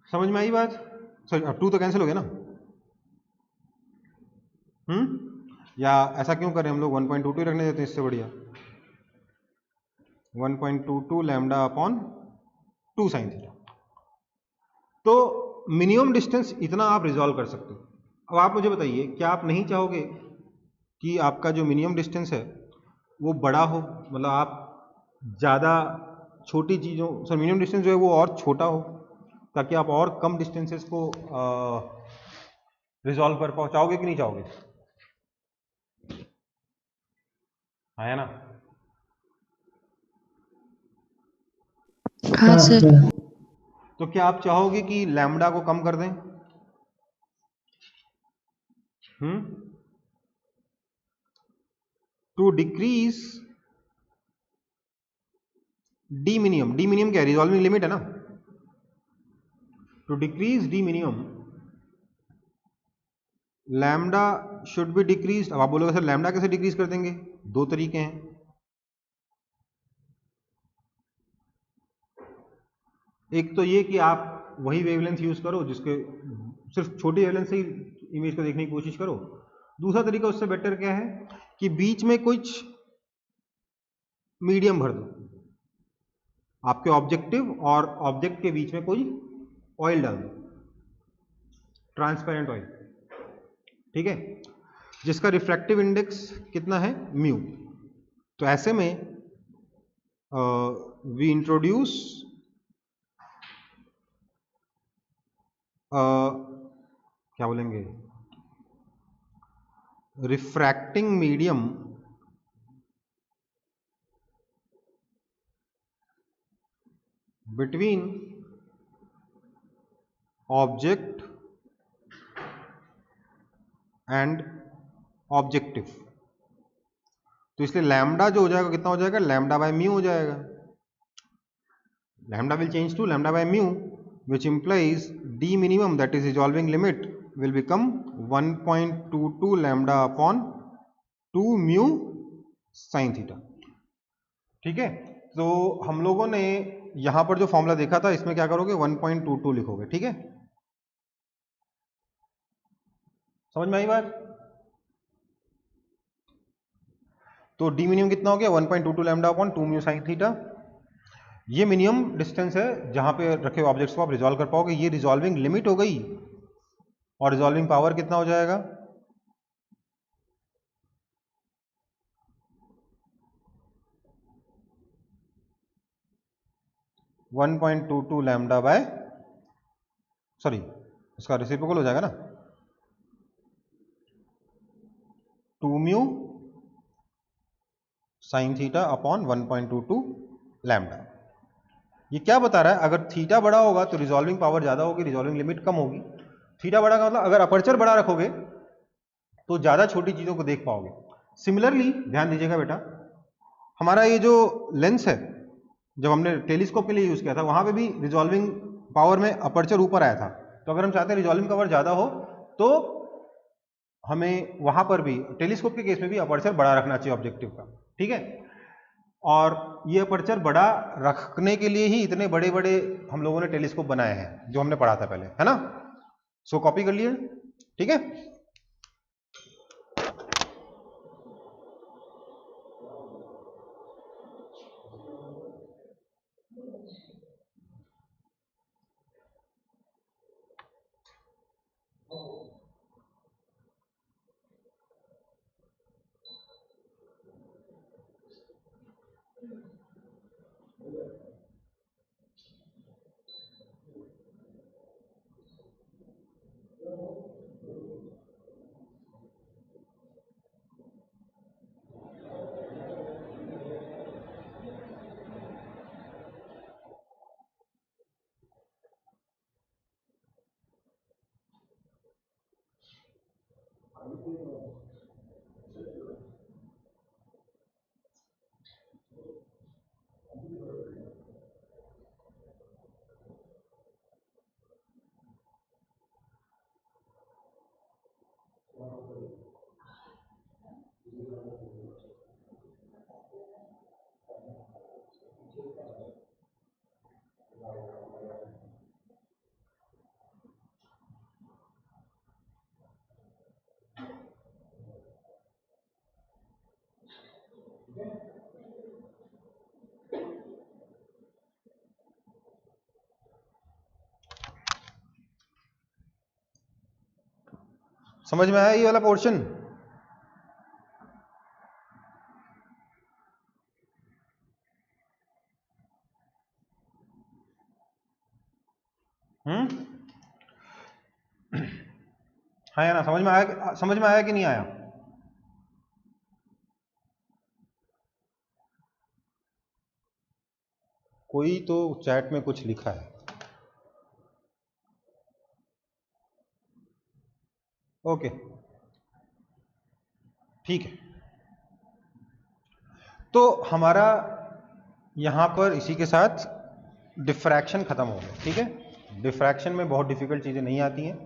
[SPEAKER 1] समझ में आई बात? सॉरी 2 तो कैंसिल हो गया ना, या ऐसा क्यों करें हम लोग 1.22 रखने देते हैं, इससे बढ़िया 1.22 लैम्डा अपॉन 2 sin थीटा। तो मिनिमम डिस्टेंस इतना आप रिजॉल्व कर सकते हो। अब आप मुझे बताइए, क्या आप नहीं चाहोगे कि आपका जो मिनिमम डिस्टेंस है वो बड़ा हो, मतलब आप ज़्यादा छोटी चीज़ों, सर मिनिमम डिस्टेंस जो है वो और छोटा हो, ताकि आप और कम डिस्टेंसेस को रिजॉल्व कर पाओ, चाहोगे कि नहीं चाहोगे? हाँ है ना।
[SPEAKER 3] हाँ
[SPEAKER 2] हाँ
[SPEAKER 3] सर।
[SPEAKER 2] सर।
[SPEAKER 1] तो क्या आप चाहोगे कि लैम्डा को कम कर दें? टू डिक्रीज डी मिनिमम क्या है, रिजॉल्विंग लिमिट है ना, to decrease D minimum lambda should be decrease. अब आप बोलोगे सर लैम्डा कैसे डिक्रीज कर देंगे, दो तरीके हैं, एक तो ये कि आप वही वेवलेंथ यूज करो जिसके सिर्फ छोटी वेवलेंथ से ही इमेज को देखने की कोशिश करो। दूसरा तरीका उससे बेटर क्या है कि बीच में कुछ मीडियम भर दो, आपके ऑब्जेक्टिव और ऑब्जेक्ट के बीच में कोई ऑयल डाल दो, ट्रांसपेरेंट ऑयल, ठीक है, जिसका रिफ्रैक्टिव इंडेक्स कितना है, म्यू। तो ऐसे में वी इंट्रोड्यूस क्या बोलेंगे, refracting medium between object and objective. तो इसलिए लैम्डा जो हो जाएगा कितना हो जाएगा, लैम्डा बाय म्यू हो जाएगा। Lambda will change to lambda by mu which implies d minimum, that is resolving limit, will become 1.22 lambda upon 2 mu sin theta। ठीक है, तो हम लोगों ने यहां पर जो फॉर्मूला देखा था इसमें क्या करोगे, 1.22 लिखोगे, ठीक है, समझ में आई बात। तो डी मिनिमम कितना हो गया, 1.22 lambda upon 2 mu sine theta. ये मिनिमम डिस्टेंस है जहां पे रखे हुए ऑब्जेक्ट्स को आप रिजॉल्व कर पाओगे। ये रिजॉल्विंग लिमिट हो गई, और रिजॉल्विंग पावर कितना हो जाएगा, वन 1.22 लैम्डा बाय, सॉरी इसका रेसिप्रोकल हो जाएगा ना, 2 mu sine theta upon 1.22 lambda. ये क्या बता रहा है, अगर थीटा बड़ा होगा तो रिजॉल्विंग पावर ज्यादा होगी, रिजॉल्विंग लिमिट कम होगी। थीटा बड़ा का मतलब अगर अपर्चर बड़ा रखोगे तो ज्यादा छोटी चीजों को देख पाओगे। सिमिलरली ध्यान दीजिएगा बेटा, हमारा ये जो लेंस है जब हमने टेलीस्कोप के लिए यूज किया था वहां पे भी रिजॉल्विंग पावर में अपर्चर ऊपर आया था। तो अगर हम चाहते हैं रिजॉल्विंग पावर ज्यादा हो तो हमें वहां पर भी टेलीस्कोप के केस में भी अपर्चर बड़ा रखना चाहिए ऑब्जेक्टिव का, ठीक है। और ये अपर्चर बड़ा रखने के लिए ही इतने बड़े बड़े हम लोगों ने टेलीस्कोप बनाए हैं जो हमने पढ़ा था पहले, है ना। सो कॉपी कर लिए, ठीक है। समझ में आया ये वाला पोर्शन? हाँ या ना, समझ में आया, समझ में आया कि नहीं आया? कोई तो चैट में कुछ लिखा है, ओके ठीक है। तो हमारा यहां पर इसी के साथ डिफ्रैक्शन खत्म हो गया, ठीक है। डिफ्रैक्शन में बहुत डिफिकल्ट चीजें नहीं आती हैं,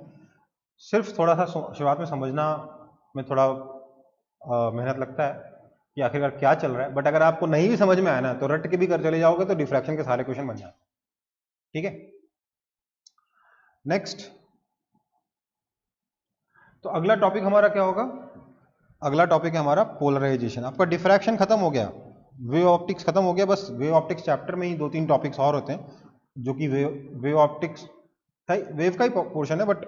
[SPEAKER 1] सिर्फ थोड़ा सा शुरुआत में समझना में थोड़ा मेहनत लगता है कि आखिरकार क्या चल रहा है। बट अगर आपको नहीं भी समझ में आया ना तो रट के भी कर चले जाओगे तो डिफ्रैक्शन के सारे क्वेश्चन बन जाते हैं, ठीक है। नेक्स्ट, तो तो अगला टॉपिक हमारा क्या होगा? अगला टॉपिक है हमारा पोलराइजेशन। आपका डिफ्रैक्शन खत्म हो गया, वेव ऑप्टिक्स खत्म हो गया, बस वेव ऑप्टिक्स चैप्टर में ही 2-3 टॉपिक्स और होते हैं जो कि वेव ऑप्टिक्स वेव का ही पोर्शन है, बट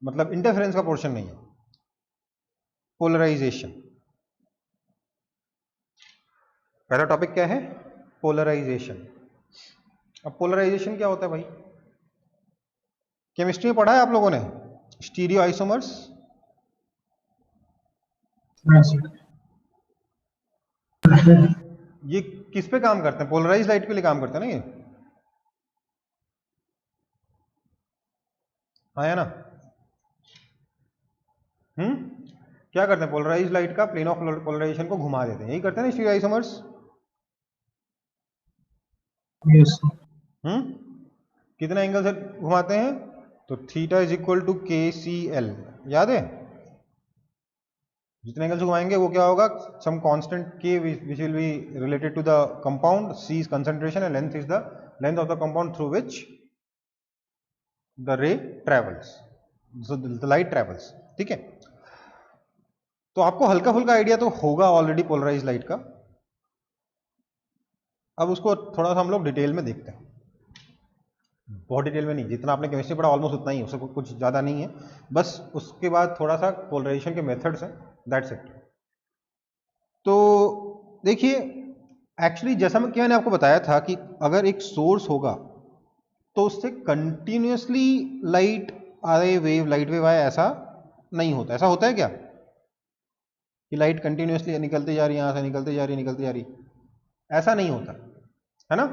[SPEAKER 1] मतलब इंटरफेरेंस का पोर्शन नहीं है। पोलराइजेशन, पहला टॉपिक क्या है? पोलराइजेशन। अब पोलराइजेशन क्या होता है भाई? केमिस्ट्री में पढ़ा है आप लोगों ने स्टीरियो आइसोमर्स?
[SPEAKER 2] हाँ सर।
[SPEAKER 1] ये किस पे काम करते हैं? पोलराइज लाइट के लिए काम करते हैं ना ये, हाँ या ना? क्या करते हैं? पोलराइज लाइट का प्लेन ऑफ पोलराइजेशन को घुमा देते हैं, यही करते हैं ना स्टीरियो आइसोमर्स?
[SPEAKER 2] Yes sir.
[SPEAKER 1] कितने एंगल से घुमाते हैं? तो थीटा इज इक्वल टू के सी एल, याद है? जितने एंगल से घुमाएंगे वो क्या होगा? सम कांस्टेंट के which will be related to the compound, C is concentration and length is the length of the compound through which the ray travels, the light travels. ठीक है, तो आपको हल्का फुल्का आइडिया तो होगा ऑलरेडी पोलराइज लाइट का। अब उसको थोड़ा सा हम लोग डिटेल में देखते हैं, बहुत डिटेल में नहीं, जितना आपने केमिस्ट्री पढ़ा ऑलमोस्ट उतना ही, उससे कुछ ज़्यादा नहीं है, बस उसके बाद थोड़ा सा पोलराइजेशन के मेथड्स हैं, दैट्स इट। तो देखिए, एक्चुअली जैसा मैंने आपको बताया था कि अगर एक सोर्स होगा तो उससे कंटिन्यूसली लाइट आए, लाइट वेव आए, ऐसा नहीं होता। ऐसा होता है क्या कि लाइट कंटिन्यूसली निकलती जा रही है, यहाँ से निकलती जा रही है, निकलती जा रही? ऐसा नहीं होता है ना?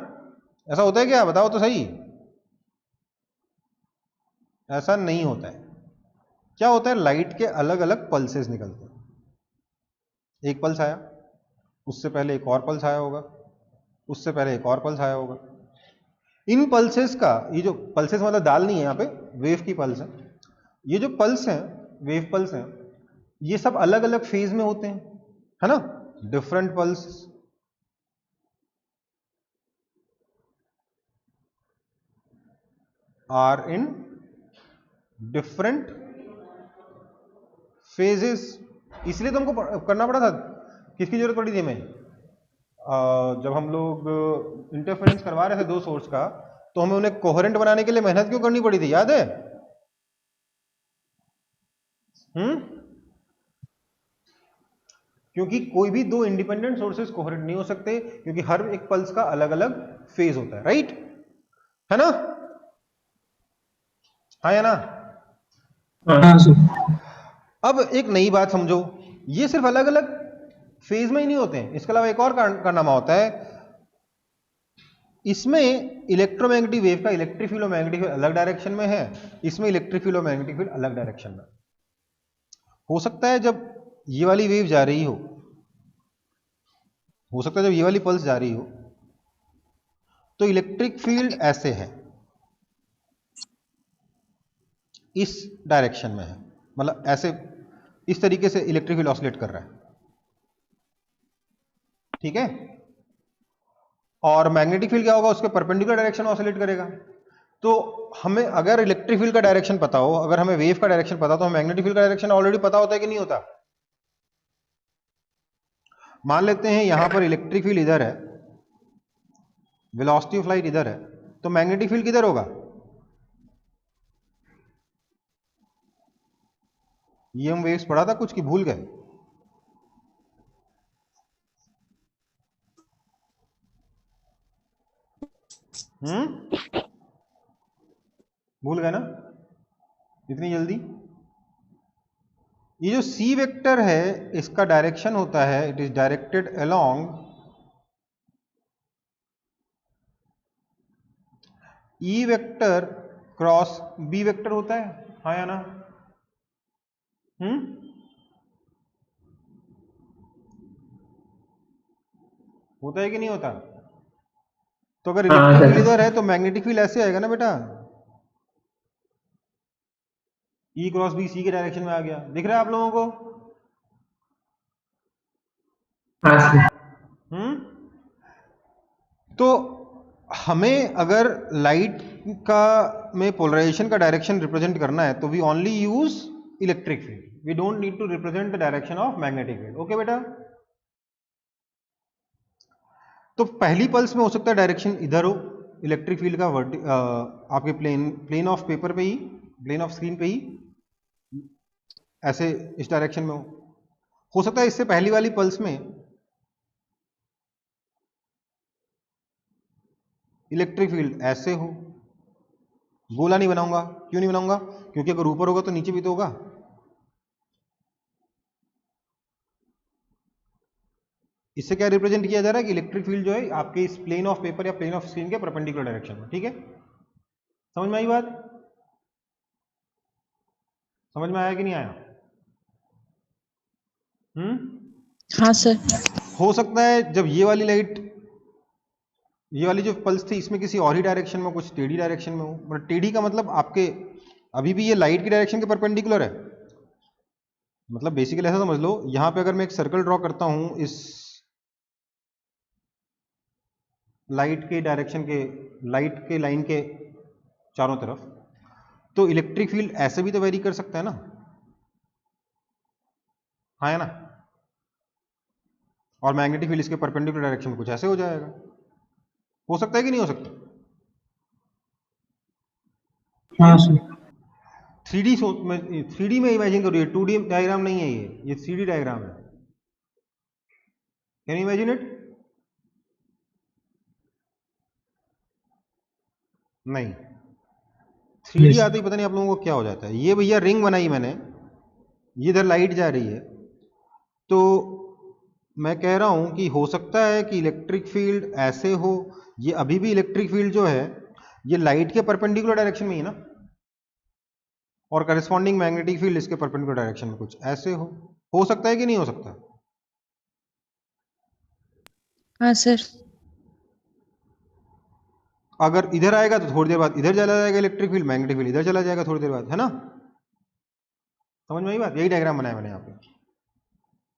[SPEAKER 1] ऐसा होता है क्या? बताओ तो सही। ऐसा नहीं होता है। क्या होता है? लाइट के अलग अलग पल्सेस निकलते हैं। एक पल्स आया, उससे पहले एक और पल्स आया होगा, उससे पहले एक और पल्स आया होगा। इन पल्सेस का, ये जो पल्सेस मतलब दाल नहीं है, यहाँ पे वेव की पल्स है, ये जो पल्स हैं, वेव पल्स हैं, ये सब अलग अलग फेज में होते हैं, है ना? Different pulse are in different phases. इसलिए तो हमको करना पड़ा था, किसकी जरूरत पड़ी थी हमें? जब हम लोग इंटरफेरेंस करवा रहे थे दो सोर्स का, तो हमें उन्हें कोहेरेंट बनाने के लिए मेहनत क्यों करनी पड़ी थी, याद है? क्योंकि कोई भी दो इंडिपेंडेंट सोर्सेस कोहेरेंट नहीं हो सकते, क्योंकि हर एक पल्स का अलग अलग फेज होता है, राइट? है ना? हाँ या ना?
[SPEAKER 2] हाँ सर।
[SPEAKER 1] अब एक नई बात समझो, ये सिर्फ अलग अलग फेज में ही नहीं होते हैं, इसके अलावा एक और कारनामा होता है। इसमें इलेक्ट्रोमैग्नेटिक वेव का इलेक्ट्रिक फील्ड और मैग्नेटिक फील्ड अलग डायरेक्शन में है, इसमें इलेक्ट्रिक फील्ड और मैग्नेटिक फील्ड अलग डायरेक्शन में। हो सकता है जब ये वाली वेव जा रही हो सकता है जब ये वाली पल्स जा रही हो तो इलेक्ट्रिक फील्ड ऐसे है, इस डायरेक्शन में है, मतलब ऐसे, इस तरीके से इलेक्ट्रिक फील्ड ऑसिलेट कर रहा है, ठीक है? और मैग्नेटिक फील्ड क्या होगा? उसके परपेंडिकुलर डायरेक्शन में ऑसिलेट करेगा। तो हमें अगर इलेक्ट्रिक फील्ड का डायरेक्शन पता हो, अगर हमें वेव का डायरेक्शन पता हो, तो हमें मैग्नेटिक फील्ड का डायरेक्शन ऑलरेडी पता होता है कि नहीं होता? मान लेते हैं यहां पर इलेक्ट्रिक फील्ड इधर है, वेलोसिटी ऑफ लाइट इधर है, तो मैग्नेटिक फील्ड किधर होगा? ये हम वेव्स पढ़ा था कुछ की भूल गए? भूल गए ना इतनी जल्दी? ये जो सी वेक्टर है, इसका डायरेक्शन होता है, it is directed along E vector cross B vector होता है, हाँ या ना? होता है कि नहीं होता? तो अगर इलेक्ट्रिक फील्ड इधर है तो मैग्नेटिक फील्ड ऐसे आएगा ना बेटा, ई क्रॉस बी सी के डायरेक्शन में आ गया। दिख रहा है आप लोगों को? तो हमें अगर लाइट का में पोलराइजेशन का डायरेक्शन रिप्रेजेंट करना है तो we only use electric field, we don't need to represent the direction of magnetic field. Okay बेटा, तो पहली पल्स में हो सकता है डायरेक्शन इधर हो इलेक्ट्रिक फील्ड का, आपके प्लेन ऑफ पेपर पे ही, प्लेन ऑफ स्क्रीन पे ही ऐसे इस डायरेक्शन में हो सकता है इससे पहली वाली पल्स में इलेक्ट्रिक फील्ड ऐसे हो। गोला नहीं बनाऊंगा, क्यों नहीं बनाऊंगा, क्योंकि अगर ऊपर होगा तो नीचे भी तो होगा। इससे क्या रिप्रेजेंट किया जा रहा है कि इलेक्ट्रिक फील्ड जो है आपके इस प्लेन ऑफ पेपर या प्लेन ऑफ स्क्रीन के परपेंडिकुलर डायरेक्शन में। ठीक है, समझ में आई बात, समझ में आया कि नहीं आया?
[SPEAKER 3] हाँ सर।
[SPEAKER 1] हो सकता है जब ये वाली लाइट, ये वाली जो पल्स थी इसमें किसी और ही डायरेक्शन में, कुछ टेढ़ी डायरेक्शन में हो, मतलब टेढ़ी का मतलब आपके अभी भी ये लाइट की डायरेक्शन के परपेंडिकुलर है। मतलब बेसिकली ऐसा समझ लो, यहां पे अगर मैं एक सर्कल ड्रॉ करता हूं इस लाइट के डायरेक्शन के, लाइट के लाइन के चारों तरफ, तो इलेक्ट्रिक फील्ड ऐसे भी तो वेरी कर सकता है ना, हाँ है ना, और मैग्नेटिक फील्ड इसके परपेंडिकुलर डायरेक्शन में कुछ ऐसे हो जाएगा। हो सकता है कि नहीं हो सकता?
[SPEAKER 2] हाँ सर।
[SPEAKER 1] 3D में इमेजिन करो, ये 2D डायग्राम नहीं है, ये 3D डायग्राम है। Can you imagine it? नहीं, 3D
[SPEAKER 2] Yes.
[SPEAKER 1] आते ही पता नहीं आप लोगों को क्या हो जाता है। ये भैया रिंग बनाई मैंने, ये इधर लाइट जा रही है, तो मैं कह रहा हूं कि हो सकता है कि इलेक्ट्रिक फील्ड ऐसे हो, ये अभी भी इलेक्ट्रिक फील्ड जो है ये लाइट के परपेंडिकुलर डायरेक्शन में ही ना, और करस्पॉन्डिंग मैग्नेटिक फील्ड इसके परपेंडिकुलर डायरेक्शन में कुछ ऐसे हो सकता है कि नहीं हो सकता?
[SPEAKER 3] हाँ सर।
[SPEAKER 1] अगर इधर आएगा तो थोड़ी देर बाद इधर चला जाएगा इलेक्ट्रिक फील्ड, मैग्नेटिक फील्ड इधर चला जाएगा थोड़ी देर बाद, है ना? समझ में आई बात? यही डायग्राम बनाया मैंने यहाँ पे।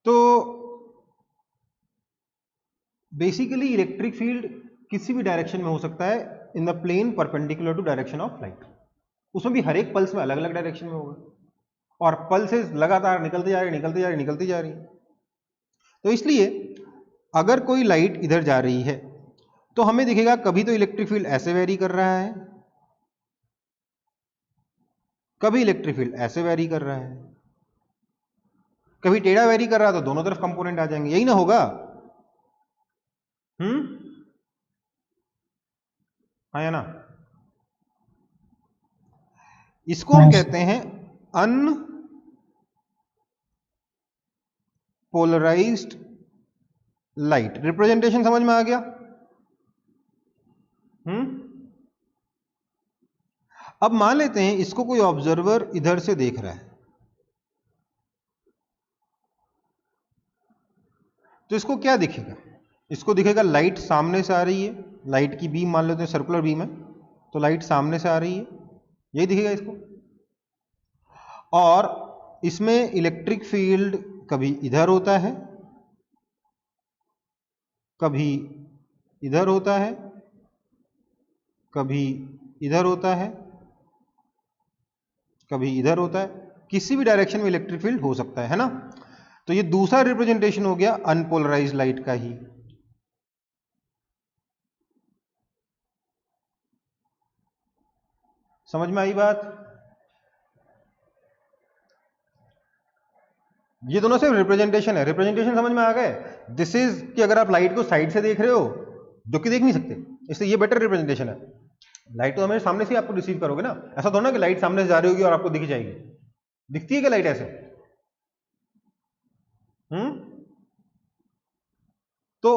[SPEAKER 1] तो बेसिकली इलेक्ट्रिक फील्ड किसी भी डायरेक्शन में हो सकता है in the plane perpendicular to direction of light. उसमें भी हर एक पल्स में अलग अलग डायरेक्शन में होगा, और पल्सेस लगातार निकलती जा रही निकलती जा रही निकलती जा रही। तो इसलिए अगर कोई लाइट इधर जा रही है तो हमें दिखेगा कभी तो इलेक्ट्रिक फील्ड ऐसे वेरी कर रहा है, कभी इलेक्ट्रिक फील्ड ऐसे वेरी कर रहा है, कभी टेढ़ा वेरी कर रहा है, तो दोनों तरफ कंपोनेंट आ जाएंगे, यही ना होगा? हाँ या ना? इसको हम
[SPEAKER 2] हाँ
[SPEAKER 1] कहते हैं अनपोलराइज्ड लाइट। रिप्रेजेंटेशन समझ में आ गया? अब मान लेते हैं इसको कोई ऑब्जर्वर इधर से देख रहा है, तो इसको क्या दिखेगा? इसको दिखेगा लाइट सामने से आ रही है, लाइट की बीम मान लेते हैं सर्कुलर बीम है, तो लाइट सामने से आ रही है, यही दिखेगा इसको। और इसमें इलेक्ट्रिक फील्ड कभी इधर होता है, कभी इधर होता है, कभी इधर होता है, कभी इधर होता है, किसी भी डायरेक्शन में इलेक्ट्रिक फील्ड हो सकता है ना? तो ये दूसरा रिप्रेजेंटेशन हो गया अनपोलराइज्ड लाइट का ही। समझ में आई बात? ये दोनों सिर्फ रिप्रेजेंटेशन है। रिप्रेजेंटेशन समझ में आ गए? दिस इज कि अगर आप लाइट को साइड से देख रहे हो, जो कि देख नहीं सकते, इसलिए ये बेटर रिप्रेजेंटेशन है। लाइट तो हमें सामने से आपको रिसीव करोगे ना, ऐसा थोड़ा ना कि लाइट सामने से जा रही होगी और आपको दिख जाएगी। दिखती है क्या लाइट ऐसे? तो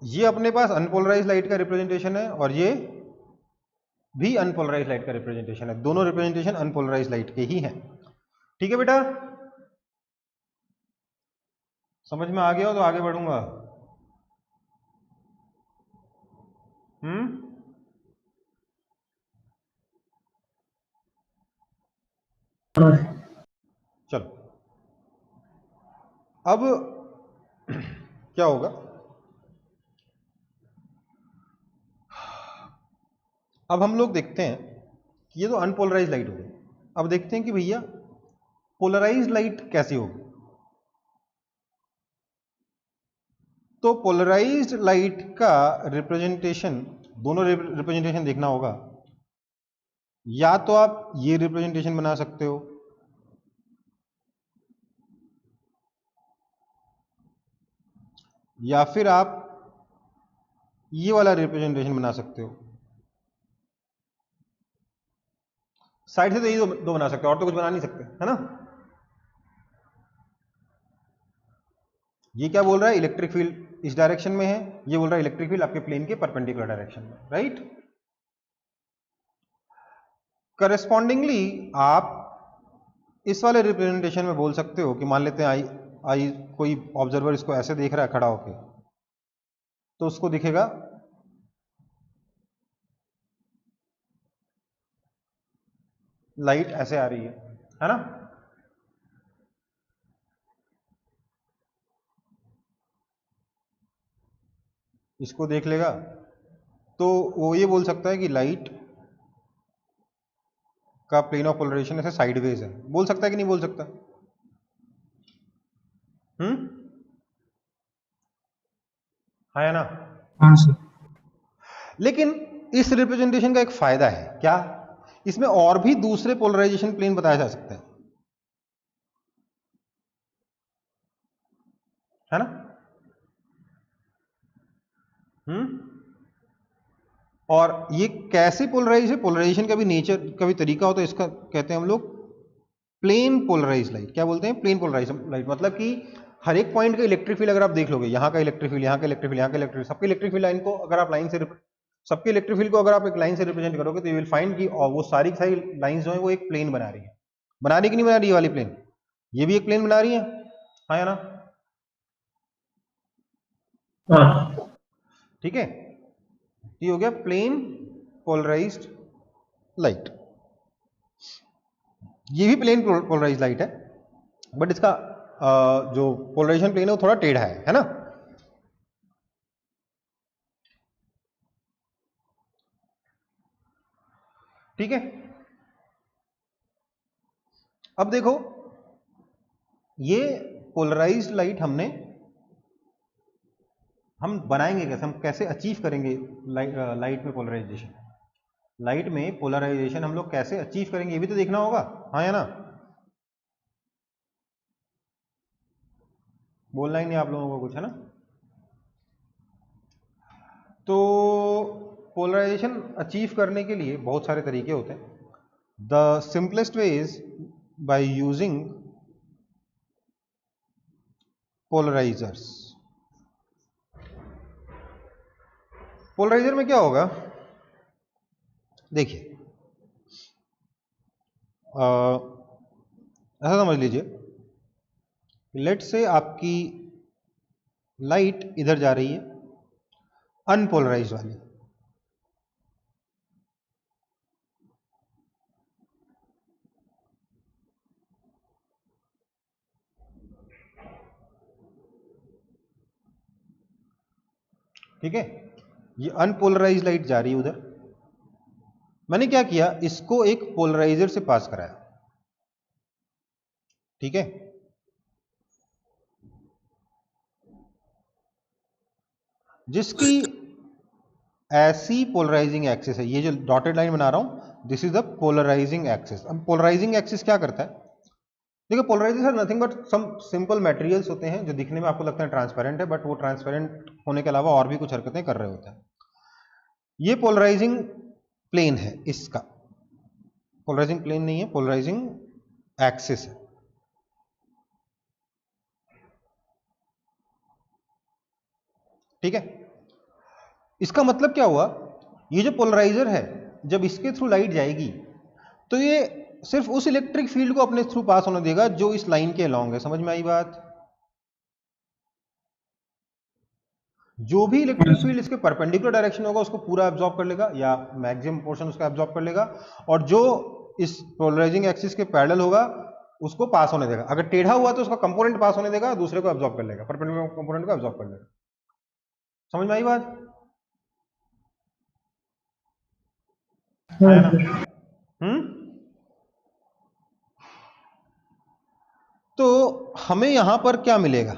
[SPEAKER 1] ये अपने पास अनपोलराइज लाइट का रिप्रेजेंटेशन है, और ये भी अनपोलराइज लाइट का रिप्रेजेंटेशन है। दोनों रिप्रेजेंटेशन अनपोलराइज लाइट के ही हैं। ठीक है बेटा, समझ में आ गया हो तो आगे बढ़ूंगा। चलो, अब क्या होगा? अब हम लोग देखते हैं कि ये तो अनपोलराइज लाइट हो गई। अब देखते हैं कि भैया पोलराइज्ड लाइट कैसी होगी? तो पोलराइज्ड लाइट का रिप्रेजेंटेशन, दोनों रिप्रेजेंटेशन देखना होगा। या तो आप ये रिप्रेजेंटेशन बना सकते हो, या फिर आप ये वाला रिप्रेजेंटेशन बना सकते हो। साइड से तो ये दो बना सकते हो, और तो कुछ बना नहीं सकते, है ना। ये क्या बोल रहा है? इलेक्ट्रिक फील्ड इस डायरेक्शन में है, ये बोल रहा है इलेक्ट्रिक फील्ड आपके प्लेन के परपेंडिकुलर डायरेक्शन में, राइट। करस्पॉन्डिंगली आप इस वाले रिप्रेजेंटेशन में बोल सकते हो कि मान लेते हैं आई कोई ऑब्जर्वर इसको ऐसे देख रहा है खड़ा होके, तो उसको दिखेगा लाइट ऐसे आ रही है ना। इसको देख लेगा तो वो ये बोल सकता है कि लाइट का प्लेन ऑफ पोलराइजेशन ऐसे साइडवेज है। बोल सकता है कि नहीं बोल सकता? हाँ या ना?
[SPEAKER 2] हाँ सर।
[SPEAKER 1] लेकिन इस रिप्रेजेंटेशन का एक फायदा है, क्या? इसमें और भी दूसरे पोलराइजेशन प्लेन बताया जा सकता है ना। और ये कैसे पोलराइज है? पोलराइजेशन का भी नेचर का भी तरीका होता है, इसका कहते हैं हम लोग प्लेन पोलराइज लाइट। क्या बोलते हैं? Plane polarise light. मतलब कि हर एक पॉइंट का इलेक्ट्रिक फील्ड अगर आप देख लोगे, यहाँ का इलेक्ट्रिक फील्ड, यहाँ का इलेक्ट्रिक फील्ड, यहाँ का इलेक्ट्रिक, सबके इलेक्ट्रिक फील्ड लाइन को अगर आप लाइन से सबके इलेक्ट्रिक फील्ड को अगर आप एक लाइन से रिप्रेजेंट करोगे तो यू विल फाइंड कि वो सारी की सारी लाइंस जो है वो एक प्लेन बना रही है। बना रही कि नहीं बना रही? ये वाली प्लेन, ये भी एक प्लेन बना रही है, हाँ या ना?
[SPEAKER 2] हाँ।
[SPEAKER 1] ठीक है, ये हो गया प्लेन पोलराइज्ड लाइट। ये भी प्लेन पोलराइज्ड लाइट है, बट इसका जो पोलराइजेशन प्लेन है वो थोड़ा टेढ़ा है ना। ठीक है, अब देखो ये पोलराइज्ड लाइट हम बनाएंगे कैसे, हम कैसे अचीव करेंगे लाइट में पोलराइजेशन? लाइट में पोलराइजेशन हम लोग कैसे अचीव करेंगे ये भी तो देखना होगा, हाँ या ना? बोलना ही नहीं आप लोगों को कुछ, है ना। तो पोलराइजेशन अचीव करने के लिए बहुत सारे तरीके होते हैं। The simplest way is by using polarisers. Polariser में क्या होगा? देखिए ऐसा समझ लीजिए, लेट से आपकी लाइट इधर जा रही है, अनपोलराइज वाली, ठीक है। ये अनपोलराइज लाइट जा रही है उधर, मैंने क्या किया, इसको एक पोलराइजर से पास कराया, ठीक है। जिसकी ऐसी पोलराइजिंग एक्सिस है, ये जो डॉटेड लाइन बना रहा हूं, this is the polarising axis. अब पोलराइजिंग एक्सिस क्या करता है? देखो polarisers are nothing but some simple materials होते हैं जो दिखने में आपको लगता है ट्रांसपेरेंट है, बट वो ट्रांसपेरेंट होने के अलावा और भी कुछ हरकतें कर रहे होते हैं। ये पोलराइजिंग प्लेन है, इसका पोलराइजिंग प्लेन नहीं है, पोलराइजिंग एक्सिस है, ठीक है। इसका मतलब क्या हुआ? ये जो पोलराइजर है, जब इसके थ्रू लाइट जाएगी तो ये सिर्फ उस इलेक्ट्रिक फील्ड को अपने थ्रू पास होने देगा जो इस लाइन के अलोंग है। समझ में आई बात? जो भी इलेक्ट्रिक फील्ड इसके परपेंडिकुलर डायरेक्शन होगा उसको पूरा एब्जॉर्ब कर लेगा, या मैक्सिमम पोर्शन उसका एब्जॉर्ब कर लेगा, और जो इस पोलराइजिंग एक्सिस के पैरेलल होगा उसको पास होने देगा। अगर टेढ़ा हुआ तो उसका कंपोनेंट पास होने देगा, दूसरे को एब्जॉर्ब कर लेगा, परपेंडिकुलर कंपोनेंट को एब्जॉर्ब कर लेगा। समझ में आई बात? है ना? हमें यहां पर क्या मिलेगा?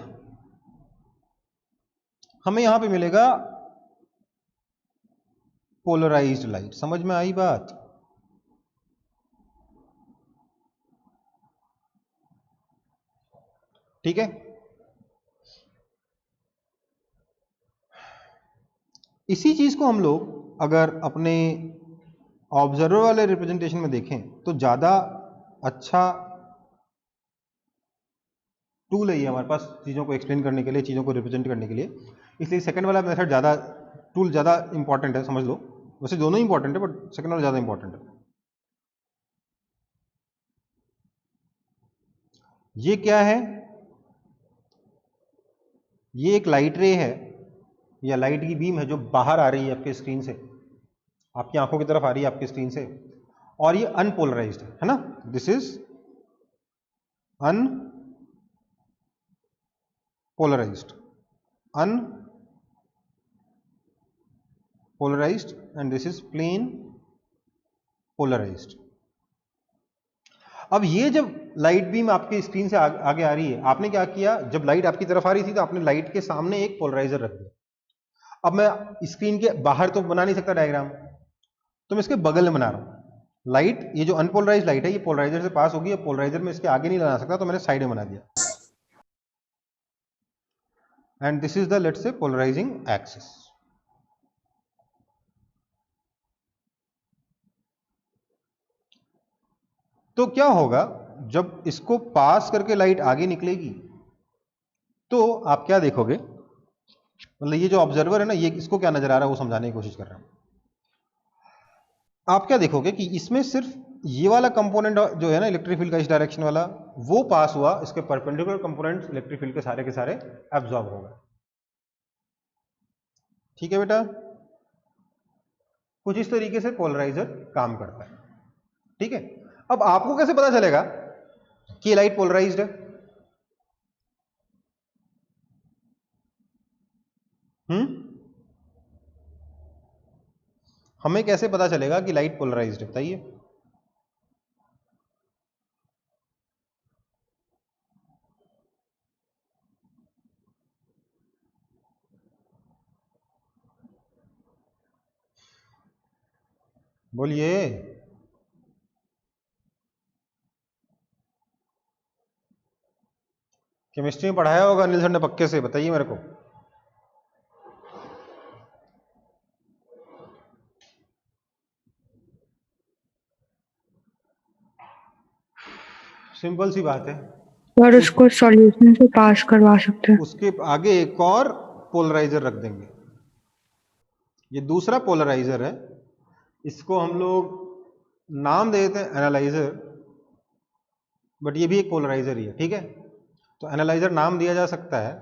[SPEAKER 1] हमें यहां पे मिलेगा पोलराइज्ड लाइट। समझ में आई बात? ठीक है। इसी चीज को हम लोग अगर अपने ऑब्जर्वर वाले रिप्रेजेंटेशन में देखें तो ज्यादा अच्छा टूल है ये हमारे पास चीजों को एक्सप्लेन करने के लिए, चीजों को रिप्रेजेंट करने के लिए। इसलिए सेकंड वाला मेथड ज्यादा टूल ज्यादा इंपॉर्टेंट है, समझ लो। वैसे दोनों इंपॉर्टेंट है बट सेकंड वाला ज्यादा इंपॉर्टेंट है। ये क्या है? ये एक लाइट रे है या लाइट की बीम है जो बाहर आ रही है आपके स्क्रीन से, आपकी आंखों की तरफ आ रही है आपकी स्क्रीन से, और ये अनपोलराइज्ड है ना। This is unpolarised, unpolarised and this is plane polarised. अब ये जब लाइट बीम आपकी स्क्रीन से आगे आ रही है, आपने क्या किया? जब लाइट आपकी तरफ आ रही थी तो आपने लाइट के सामने एक पोलराइजर रख दिया। अब मैं स्क्रीन के बाहर तो बना नहीं सकता डायग्राम, तो मैं इसके बगल में बना रहा हूं। लाइट, ये जो अनपोलराइज्ड लाइट है, ये पोलराइजर से पास होगी, पोलराइजर में इसके आगे नहीं लगा सकता, तो मैंने साइड में बना दिया। And this is the, let's say, polarising axis. तो क्या होगा जब इसको पास करके लाइट आगे निकलेगी तो आप क्या देखोगे? मतलब ये जो ऑब्जर्वर है ना, ये इसको क्या नजर आ रहा है वो समझाने की कोशिश कर रहा हूं। आप क्या देखोगे कि इसमें सिर्फ ये वाला कंपोनेंट जो है ना इलेक्ट्रिक फील्ड का, इस डायरेक्शन वाला, वो पास हुआ, इसके परपेंडिकुलर कंपोनेंट्स इलेक्ट्रिक फील्ड के सारे एब्जॉर्ब हो गए। ठीक है बेटा, कुछ इस तरीके से पोलराइजर काम करता है। ठीक है, अब आपको कैसे पता चलेगा कि ये लाइट पोलराइज्ड है? हमें कैसे पता चलेगा कि लाइट पोलराइज्ड है? बताइए। बोलिए। केमिस्ट्री में पढ़ाया होगा अनिल सर ने पक्के से, बताइए मेरे को। सिंपल सी बात है,
[SPEAKER 4] और उसको सॉल्यूशन से पास करवा सकते हैं।
[SPEAKER 1] उसके आगे एक और पोलराइजर रख देंगे। ये दूसरा पोलराइजर है, इसको हम लोग नाम दे देते हैं एनालाइजर, बट ये भी एक पोलराइजर ही है। ठीक है, तो एनालाइजर नाम दिया जा सकता है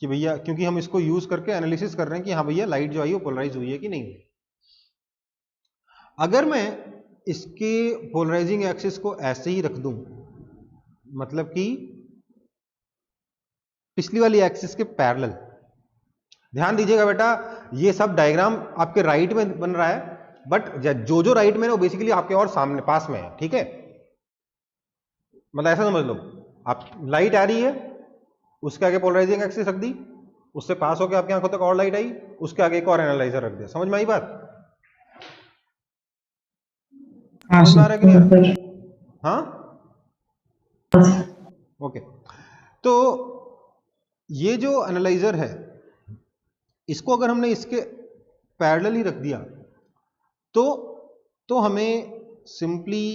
[SPEAKER 1] कि भैया, क्योंकि हम इसको यूज करके एनालिसिस कर रहे हैं कि हाँ भैया लाइट जो आई वो पोलराइज हुई है कि नहीं। अगर मैं इसके पोलराइजिंग एक्सिस को ऐसे ही रख दूं, मतलब कि पिछली वाली एक्सिस के पैरेलल, ध्यान दीजिएगा बेटा, ये सब डायग्राम आपके राइट में बन रहा है, बट जो राइट में है वो बेसिकली आपके और सामने पास में है। ठीक है, मतलब ऐसा समझ लो, आप लाइट आ रही है, उसके आगे पोलराइजिंग एक्सिस रख दी, उससे पास होकर आपकी आंखों तक और लाइट आई, उसके आगे एक और एनालाइजर रख दिया। समझ में आई बात?
[SPEAKER 2] हाँ
[SPEAKER 1] समझ में आ रहा है क्लियर? हाँ, ओके। तो ये जो एनालाइजर है, इसको अगर हमने इसके पैरेलल ही रख दिया तो हमें सिंपली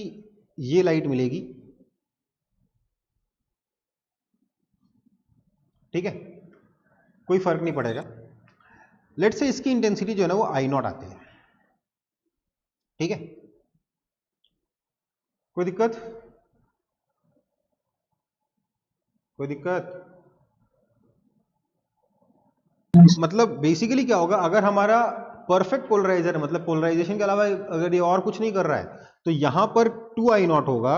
[SPEAKER 1] ये लाइट मिलेगी। ठीक है, कोई फर्क नहीं पड़ेगा। लेट्स से इसकी इंटेंसिटी जो है ना वो I नॉट आती है। ठीक है, कोई दिक्कत? कोई दिक्कत? मतलब बेसिकली क्या होगा, अगर हमारा परफेक्ट पोलराइजर है, मतलब पोलराइजेशन के अलावा अगर ये और कुछ नहीं कर रहा है, तो यहां पर 2I नॉट होगा,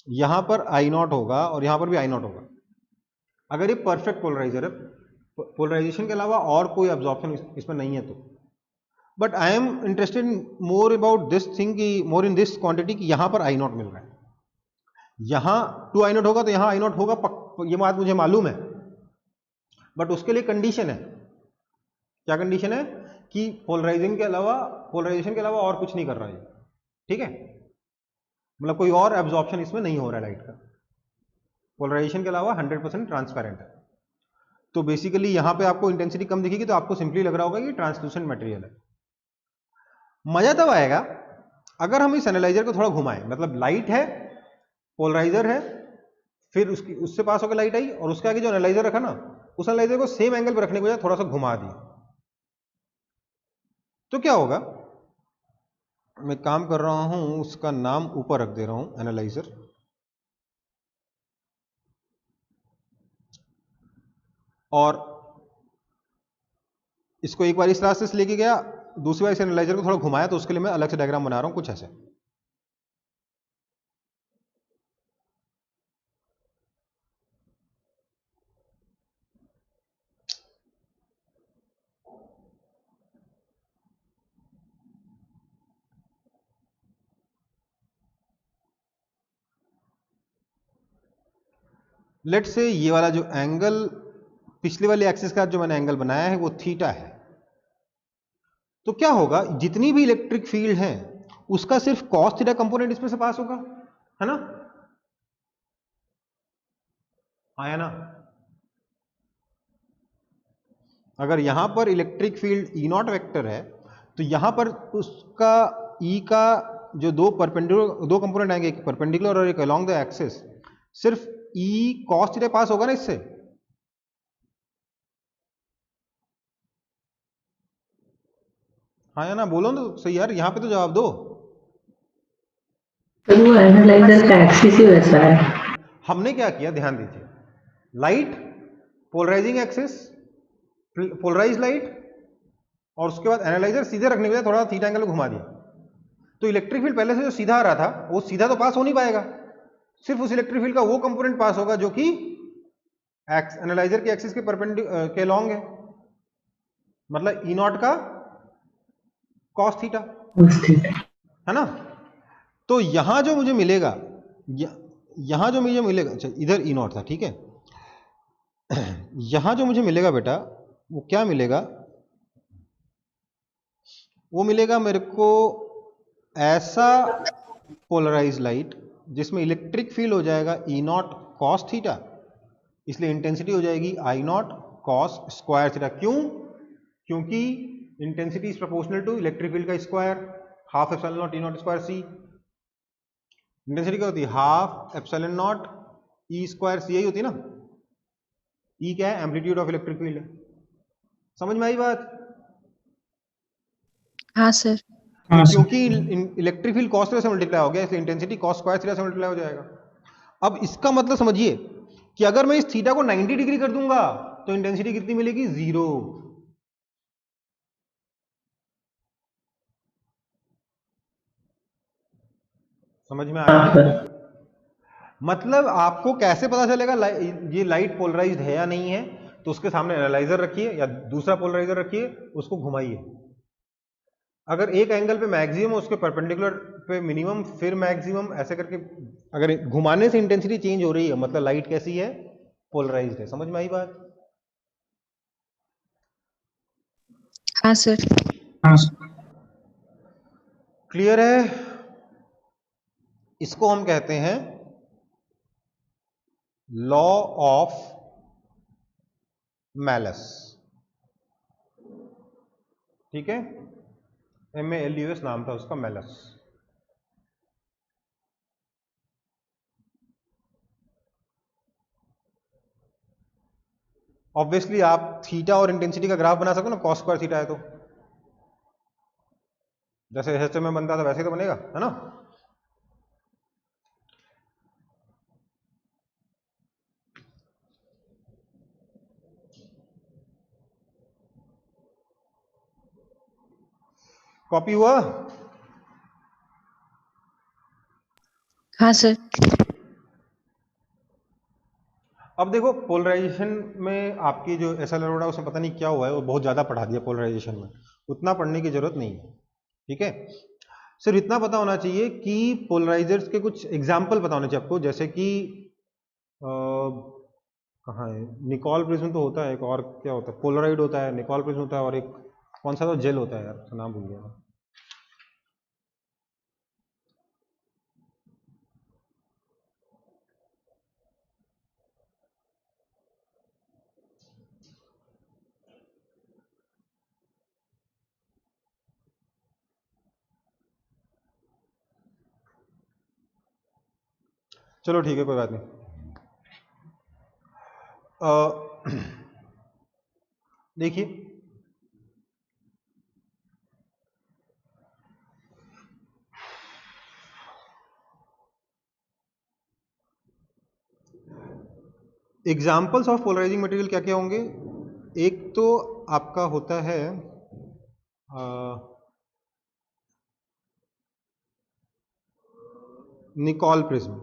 [SPEAKER 1] यहां पर I नॉट होगा और यहां पर भी I नॉट होगा। अगर ये परफेक्ट पोलराइजर है, पोलराइजेशन के अलावा और कोई एब्जॉर्प्शन इसमें नहीं है तो। But I am interested more about this thing, की मोर इन दिस क्वांटिटी, कि यहां पर I नॉट मिल रहा है। यहां 2 I0 होगा तो यहां I0 होगा, ये बात मुझे मालूम है, बट उसके लिए कंडीशन है। क्या कंडीशन है? कि पोलराइजेशन के अलावा और कुछ नहीं कर रहा है, ठीक है, मतलब कोई और एब्जॉर्प्शन इसमें नहीं हो रहा है लाइट का, पोलराइजेशन के अलावा 100% ट्रांसपेरेंट है। तो बेसिकली यहां पे आपको इंटेंसिटी कम दिखेगी तो आपको सिंपली लग रहा होगा कि ट्रांसलूसेंट मटेरियल है। मजा तब आएगा अगर हम इस एनालाइजर को थोड़ा घुमाएं, मतलब लाइट है, पोलराइजर है, फिर उससे पास होकर लाइट आई और उसके आगे जो एनालाइजर रखा ना, उस एनालाइजर को सेम एंगल पर रखने के बजाय थोड़ा सा घुमा दिया, तो क्या होगा? मैं काम कर रहा हूं, उसका नाम ऊपर रख दे रहा हूं, एनालाइजर। और इसको एक बार इस रास्ते से लेके गया, दूसरी बार इस एनालाइजर को थोड़ा घुमाया, तो उसके लिए मैं अलग से डायग्राम बना रहा हूं कुछ ऐसे। लेट से ये वाला जो एंगल पिछले वाले एक्सिस का जो मैंने एंगल बनाया है वो थीटा है। तो क्या होगा, जितनी भी इलेक्ट्रिक फील्ड है उसका सिर्फ कॉस थीटा कंपोनेंट इसमें से पास होगा, है ना? आया ना? अगर यहां पर electric field E not vector है तो यहां पर उसका ई का जो दो कंपोनेंट आएंगे, एक परपेंडिकुलर और एक अलोंग द एक्सिस, सिर्फ ई कॉस थीटा पास होगा ना इससे। हाँ या ना? बोलो ना सही यार, यहां पे तो जवाब दो।
[SPEAKER 5] तो वो एनालाइजर का एक्सिस ही वैसा है।
[SPEAKER 1] हमने क्या किया, ध्यान दीजिए, light, polarising axis, polarise light, और उसके बाद एनालाइजर सीधे रखने के लिए थोड़ा थीटा एंगल घुमा दिया। तो इलेक्ट्रिक फील्ड पहले से जो सीधा आ रहा था वो सीधा तो पास हो नहीं पाएगा, सिर्फ उस इलेक्ट्रिक फील्ड का वो कंपोनेंट पास होगा जो कि एनालाइजर के एक्सिस के परपेंडिकुलर के लॉन्ग है, मतलब ई नॉट का कॉस थीटा, है ना? तो यहां जो मुझे मिलेगा, यहां जो मुझे मिलेगा, अच्छा इधर ई नॉट था, ठीक है, यहां जो मुझे मिलेगा बेटा वो क्या मिलेगा? वो मिलेगा मेरे को ऐसा पोलराइज लाइट जिसमें इलेक्ट्रिक फील्ड हो जाएगा ई नॉट कॉस थीटा, इसलिए इंटेंसिटी हो जाएगी I not cos square theta. क्यों? क्योंकि intensity is proportional to electric field का square, half epsilon not E not square C. Intensity क्या होती है? Half epsilon not E square C, यही होती है ना? ई क्या है? Amplitude of electric field. समझ में आई बात?
[SPEAKER 3] हाँ सर।
[SPEAKER 2] हाँ सर।
[SPEAKER 1] क्योंकि इलेक्ट्रिक फील्ड कॉस थीटा से मल्टीप्लाई हो गया, इसलिए इंटेंसिटी कॉस स्क्वायर थीटा से मल्टीप्लाई हो जाएगा। अब इसका मतलब समझिए कि अगर मैं इस थीटा को 90 डिग्री कर दूंगा तो इंटेंसिटी कितनी मिलेगी? 0। समझ में आया? मतलब आपको कैसे पता चलेगा ये लाइट पोलराइज्ड है या नहीं है? तो उसके सामने एनालाइजर रखिए या दूसरा पोलराइजर रखिए, उसको घुमाइए, अगर एक एंगल पे मैक्सिमम उसके परपेंडिकुलर पे मिनिमम, फिर मैक्सिमम, ऐसे करके अगर घुमाने से इंटेंसिटी चेंज हो रही है, मतलब लाइट कैसी है? पोलराइज्ड है। समझ में आई बात?
[SPEAKER 3] हाँ सर।
[SPEAKER 2] हाँ सर।
[SPEAKER 1] क्लियर है? इसको हम कहते हैं लॉ ऑफ मैलस, ठीक है? MALUS नाम था उसका, मैलस। ऑब्वियसली आप थीटा और इंटेंसिटी का ग्राफ बना सकते हो ना, कॉस स्क्वायर थीटा है तो, जैसे जैसे में बनता था वैसे तो बनेगा, है ना? कॉपी हुआ?
[SPEAKER 3] हाँ सर।
[SPEAKER 1] अब देखो, पोलराइजेशन में आपकी जो SL अरोड़ा, उसमें पता नहीं क्या हुआ है, वो बहुत ज़्यादा पढ़ा दिया पोलराइजेशन में, उतना पढ़ने की जरूरत नहीं है, ठीक है? सिर्फ इतना पता होना चाहिए कि पोलराइजर्स के कुछ एग्जाम्पल पता होने चाहिए आपको, जैसे कि कहाँ है, निकॉल प्रिज्म तो होता है, एक और क्या होता है, पोलराइड होता है, निकॉल प्रिज्म होता है, और एक कौन सा तो जेल होता है यार, उसका नाम भूल गया मैं। चलो ठीक है, कोई बात नहीं। देखिए, एग्जाम्पल्स ऑफ पोलराइजिंग मटेरियल क्या क्या होंगे। एक तो आपका होता है निकॉल प्रिज्म,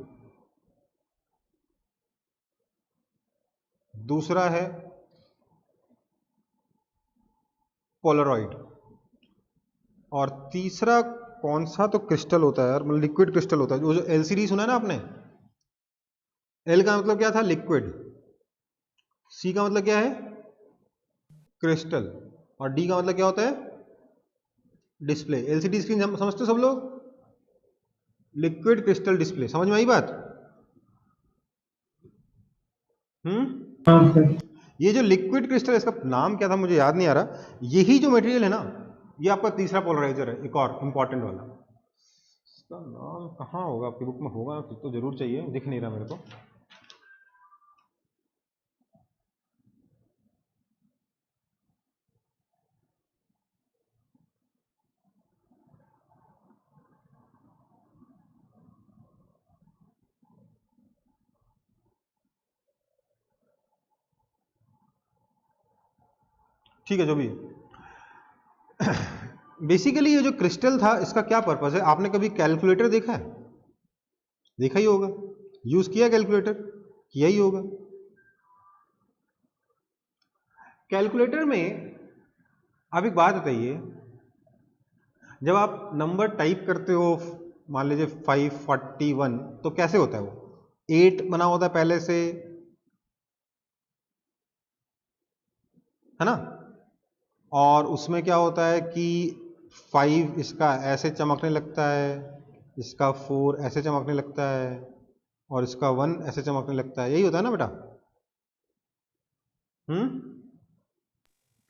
[SPEAKER 1] दूसरा है पोलरॉइड, और तीसरा कौन सा तो क्रिस्टल होता है यार, मतलब लिक्विड क्रिस्टल होता है, जो एलसीडी सुना है ना आपने। एल का मतलब क्या था, लिक्विड, सी का मतलब क्या है, क्रिस्टल, और डी का मतलब क्या होता है, डिस्प्ले। एलसीडी स्क्रीन समझते हो सब लोग, लिक्विड क्रिस्टल डिस्प्ले, समझ में आई बात।
[SPEAKER 2] हाँ सर।
[SPEAKER 1] ये जो लिक्विड क्रिस्टल, इसका नाम क्या था मुझे याद नहीं आ रहा, यही जो मटेरियल है ना, ये आपका तीसरा पोलराइजर है, एक और इंपॉर्टेंट वाला। इसका नाम कहाँ होगा, आपकी बुक में होगा तो जरूर चाहिए, दिख नहीं रहा मेरे को। ठीक है, जो भी है। बेसिकली ये जो क्रिस्टल था, इसका क्या पर्पस है, आपने कभी कैलकुलेटर देखा है, देखा ही होगा, यूज किया कैलकुलेटर, किया ही होगा। कैलकुलेटर में आप एक बात बताइए, जब आप नंबर टाइप करते हो, मान लीजिए 541, तो कैसे होता है वो, 8 बना होता है पहले से, है ना, और उसमें क्या होता है कि 5 इसका ऐसे चमकने लगता है, इसका 4 ऐसे चमकने लगता है, और इसका 1 ऐसे चमकने लगता है, यही होता है ना बेटा।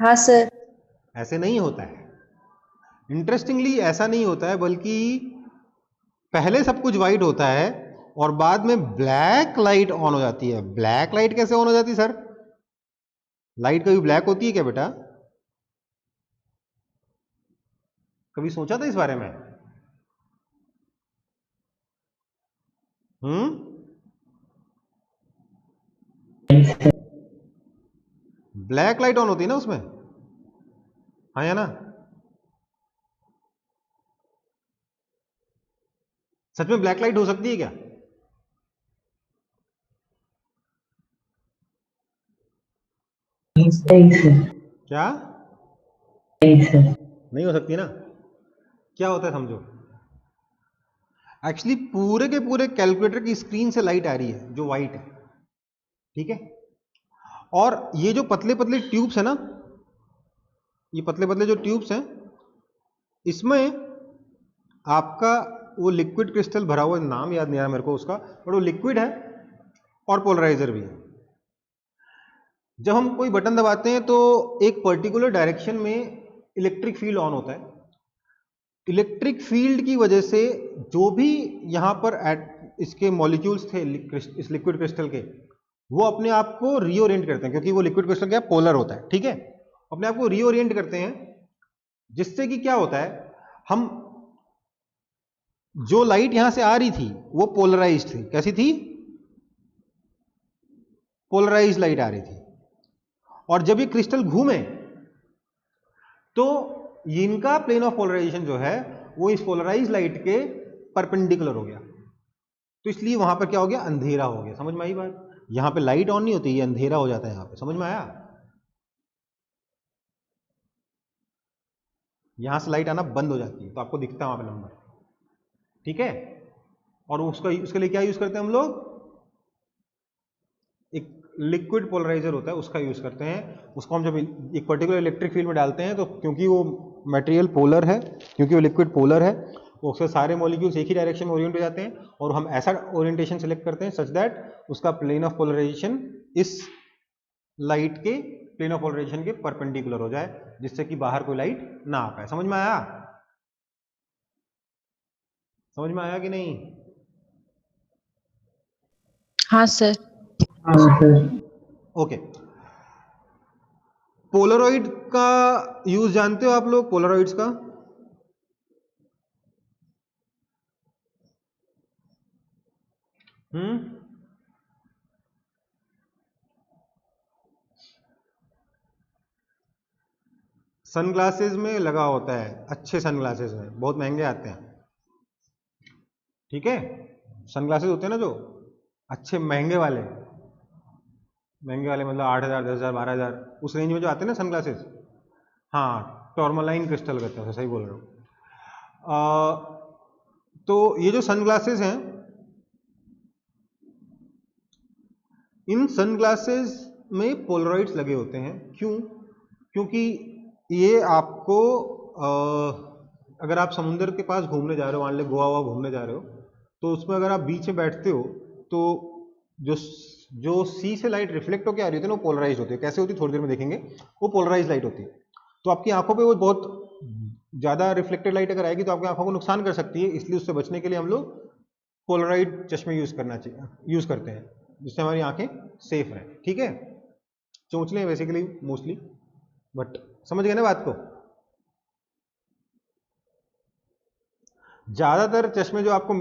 [SPEAKER 3] हाँ सर।
[SPEAKER 1] ऐसे नहीं होता है, इंटरेस्टिंगली ऐसा नहीं होता है, बल्कि पहले सब कुछ वाइट होता है और बाद में ब्लैक लाइट ऑन हो जाती है। ब्लैक लाइट कैसे ऑन हो जाती है सर, लाइट कभी ब्लैक होती है क्या बेटा, कभी सोचा था इस बारे में। ब्लैक लाइट ऑन होती है ना उसमें, हाँ या ना, सच में ब्लैक लाइट हो सकती है क्या,
[SPEAKER 5] नहीं सर,
[SPEAKER 1] क्या
[SPEAKER 5] नहीं सर।
[SPEAKER 1] नहीं हो सकती ना, क्या होता है समझो। एक्चुअली पूरे के पूरे कैलकुलेटर की स्क्रीन से लाइट आ रही है जो वाइट है, ठीक है, और ये जो पतले पतले ट्यूब्स है ना, ये पतले पतले जो ट्यूब्स हैं, इसमें आपका वो लिक्विड क्रिस्टल भरा हुआ, नाम याद नहीं आ रहा मेरे को उसका, बट वो लिक्विड है और पोलराइजर भी है। जब हम कोई बटन दबाते हैं तो एक पर्टिकुलर डायरेक्शन में इलेक्ट्रिक फील्ड ऑन होता है। इलेक्ट्रिक फील्ड की वजह से जो भी यहाँ पर इसके मॉलिक्यूल्स थे इस लिक्विड क्रिस्टल के, वो अपने आप को रीओरिएंट करते हैं, क्योंकि वो लिक्विड क्रिस्टल क्या पोलर होता है, ठीक है, अपने आप को रीओरिएंट करते हैं, जिससे कि क्या होता है, हम जो लाइट यहां से आ रही थी वो पोलराइज्ड थी, कैसी थी, पोलराइज्ड लाइट आ रही थी, और जब ये क्रिस्टल घूमे तो इनका प्लेन ऑफ पोलराइजेशन जो है वो इस पोलराइज्ड लाइट के परपेंडिकुलर हो गया, तो इसलिए वहां पर क्या हो गया, अंधेरा हो गया। समझ में आई बात, यहां पे लाइट ऑन नहीं होती, ये अंधेरा हो जाता है यहां पे, समझ में आया, यहां से लाइट आना बंद हो जाती है, तो आपको दिखता है वहां पे नंबर। ठीक है। और उसके लिए क्या यूज करते हैं हम लोग, एक लिक्विड पोलराइजर होता है उसका यूज करते हैं। उसको हम जब एक पर्टिकुलर इलेक्ट्रिक फील्ड में डालते हैं तो क्योंकि वो मटेरियल पोलर है, क्योंकि वो लिक्विड पोलर है, उसके सारे मॉलिक्यूल्स एक ही डायरेक्शन में ओरिएंट हो जाते हैं, और हम ऐसा ओरिएंटेशन सेलेक्ट करते हैं सच दैट उसका प्लेन ऑफ पोलराइजेशन इस लाइट के प्लेन ऑफ पोलराइजेशन के परपेंडिकुलर हो जाए, जिससे कि बाहर कोई लाइट ना आ पाए। समझ में आया? समझ में आया कि नहीं?
[SPEAKER 3] हाँ सर।
[SPEAKER 5] हाँ सर।
[SPEAKER 1] ओके। पोलरॉइड का यूज जानते हो आप लोग, पोलरॉइड्स का? सनग्लासेस में लगा होता है, अच्छे सनग्लासेस में, बहुत महंगे आते हैं, ठीक है। सनग्लासेस होते हैं ना जो अच्छे महंगे वाले मतलब 8,000, 10,000, 12,000, उस रेंज में जो आते हैं ना सनग्लासेस, हाँ, टॉर्मलाइन क्रिस्टल कहते हैं, सही बोल रहे हो। तो ये जो सनग्लासेस हैं, इन सनग्लासेस में पोलराइड्स लगे होते हैं। क्यों? क्योंकि ये आपको अगर आप समुद्र के पास घूमने जा रहे हो, मान लो गोवा घूमने जा रहे हो, तो उसमें अगर आप बीच में बैठते हो तो जो सी से लाइट रिफ्लेक्ट होकर आ रही होती है ना, वो पोलराइज होती है। कैसे होती है थोड़ी देर में देखेंगे। वो पोलराइज लाइट होती है, तो आपकी आंखों पे वो बहुत ज़्यादा रिफ्लेक्टेड लाइट अगर आएगी तो आपकी आंखों को नुकसान कर सकती है। इसलिए उससे बचने के लिए हम लोग पोलराइड चश्मे यूज़ करते हैं, जिससे हमारी आंखें सेफ रहें, ठीक है। चोंचले हैं बेसिकली मोस्टली, बट समझ गए ना बात को। ज़्यादातर चश्मे जो आपको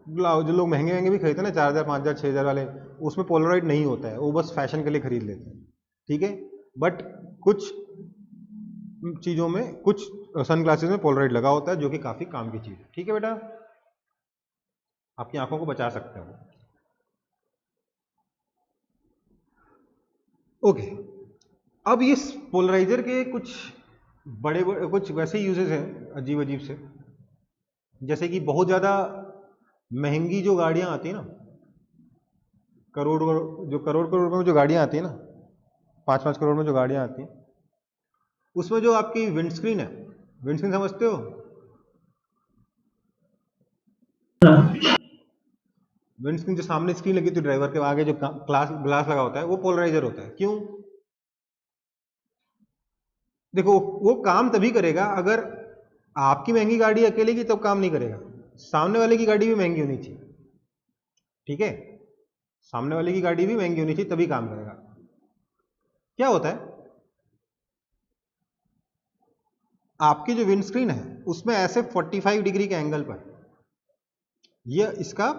[SPEAKER 1] जो लोग महंगे महंगे भी खरीदते हैं ना, 4,000, 5,000, 6,000 वाले, उसमें पोलराइड नहीं होता है, वो बस फैशन के लिए खरीद लेते हैं, ठीक है। बट कुछ चीज़ों में, कुछ सनग्लासेस में पोलराइड लगा होता है, जो कि काफ़ी काम की चीज़ है, ठीक है बेटा, आपकी आंखों को बचा सकते हो। ओके। अब ये पोलराइजर के कुछ बड़े कुछ वैसे यूजेस हैं अजीब अजीब से, जैसे कि बहुत ज़्यादा महंगी जो गाड़ियाँ आती हैं ना, करोड़ करोड़ में जो गाड़ियाँ आती हैं ना, 5-5 करोड़ में जो गाड़ियाँ आती हैं, उसमें जो आपकी विंडस्क्रीन है, विंडस्क्रीन समझते हो? विंडस्क्रीन जो सामने स्क्रीन लगी थी ड्राइवर के आगे, जो ग्लास लगा होता है, वो पोलराइजर होता है। क्यों? देखो, वो काम तभी करेगा अगर आपकी महंगी गाड़ी अकेले की, तब काम नहीं करेगा। सामने वाले की गाड़ी भी महंगी होनी चाहिए, ठीक है। सामने वाले की गाड़ी भी महंगी होनी चाहिए, तभी काम करेगा। क्या होता है, आपकी जो विंडस्क्रीन है उसमें ऐसे 45 डिग्री के एंगल पर, यह इसका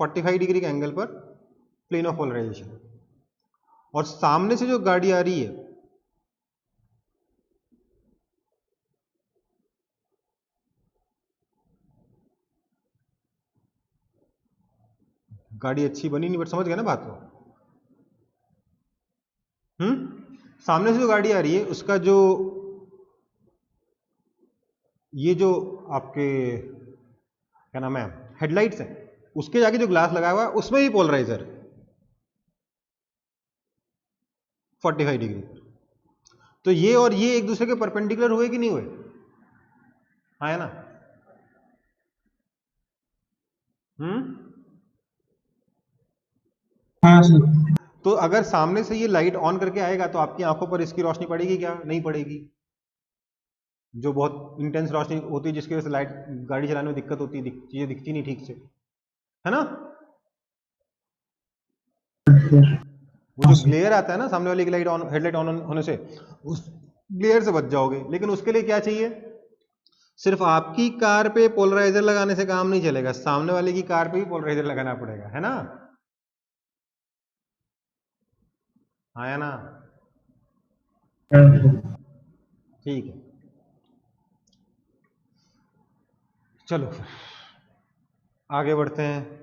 [SPEAKER 1] 45 डिग्री के एंगल पर प्लेन ऑफ पोलराइजेशन, और सामने से जो गाड़ी आ रही है, गाड़ी अच्छी बनी नहीं, बट समझ गया ना बात को। सामने से जो गाड़ी आ रही है उसका जो, ये जो आपके क्या नाम है, हेडलाइट्स हैं, उसके जाके जो ग्लास लगाया हुआ है उसमें भी पोलराइजर 45 डिग्री। तो ये और ये एक दूसरे के परपेंडिकुलर हुए कि नहीं हुए? हाँ, है ना।
[SPEAKER 2] हाँ सर।
[SPEAKER 1] तो अगर सामने से ये लाइट ऑन करके आएगा तो आपकी आंखों पर इसकी रोशनी पड़ेगी क्या? नहीं पड़ेगी। जो बहुत इंटेंस रोशनी होती है, जिसकी वजह से लाइट, गाड़ी चलाने में दिक्कत होती है, चीजें दिखती नहीं ठीक से, है ना। वो जो ग्लेयर आता है ना सामने वाली की लाइट ऑन, हेडलाइट ऑन होने से, उस ग्लेयर से बच जाओगे। लेकिन उसके लिए क्या चाहिए? सिर्फ आपकी कार पे पोलराइजर लगाने से काम नहीं चलेगा, सामने वाले की कार पे भी पोलराइजर लगाना पड़ेगा, है ना। आया ना? ठीक है, चलो फिर आगे बढ़ते हैं।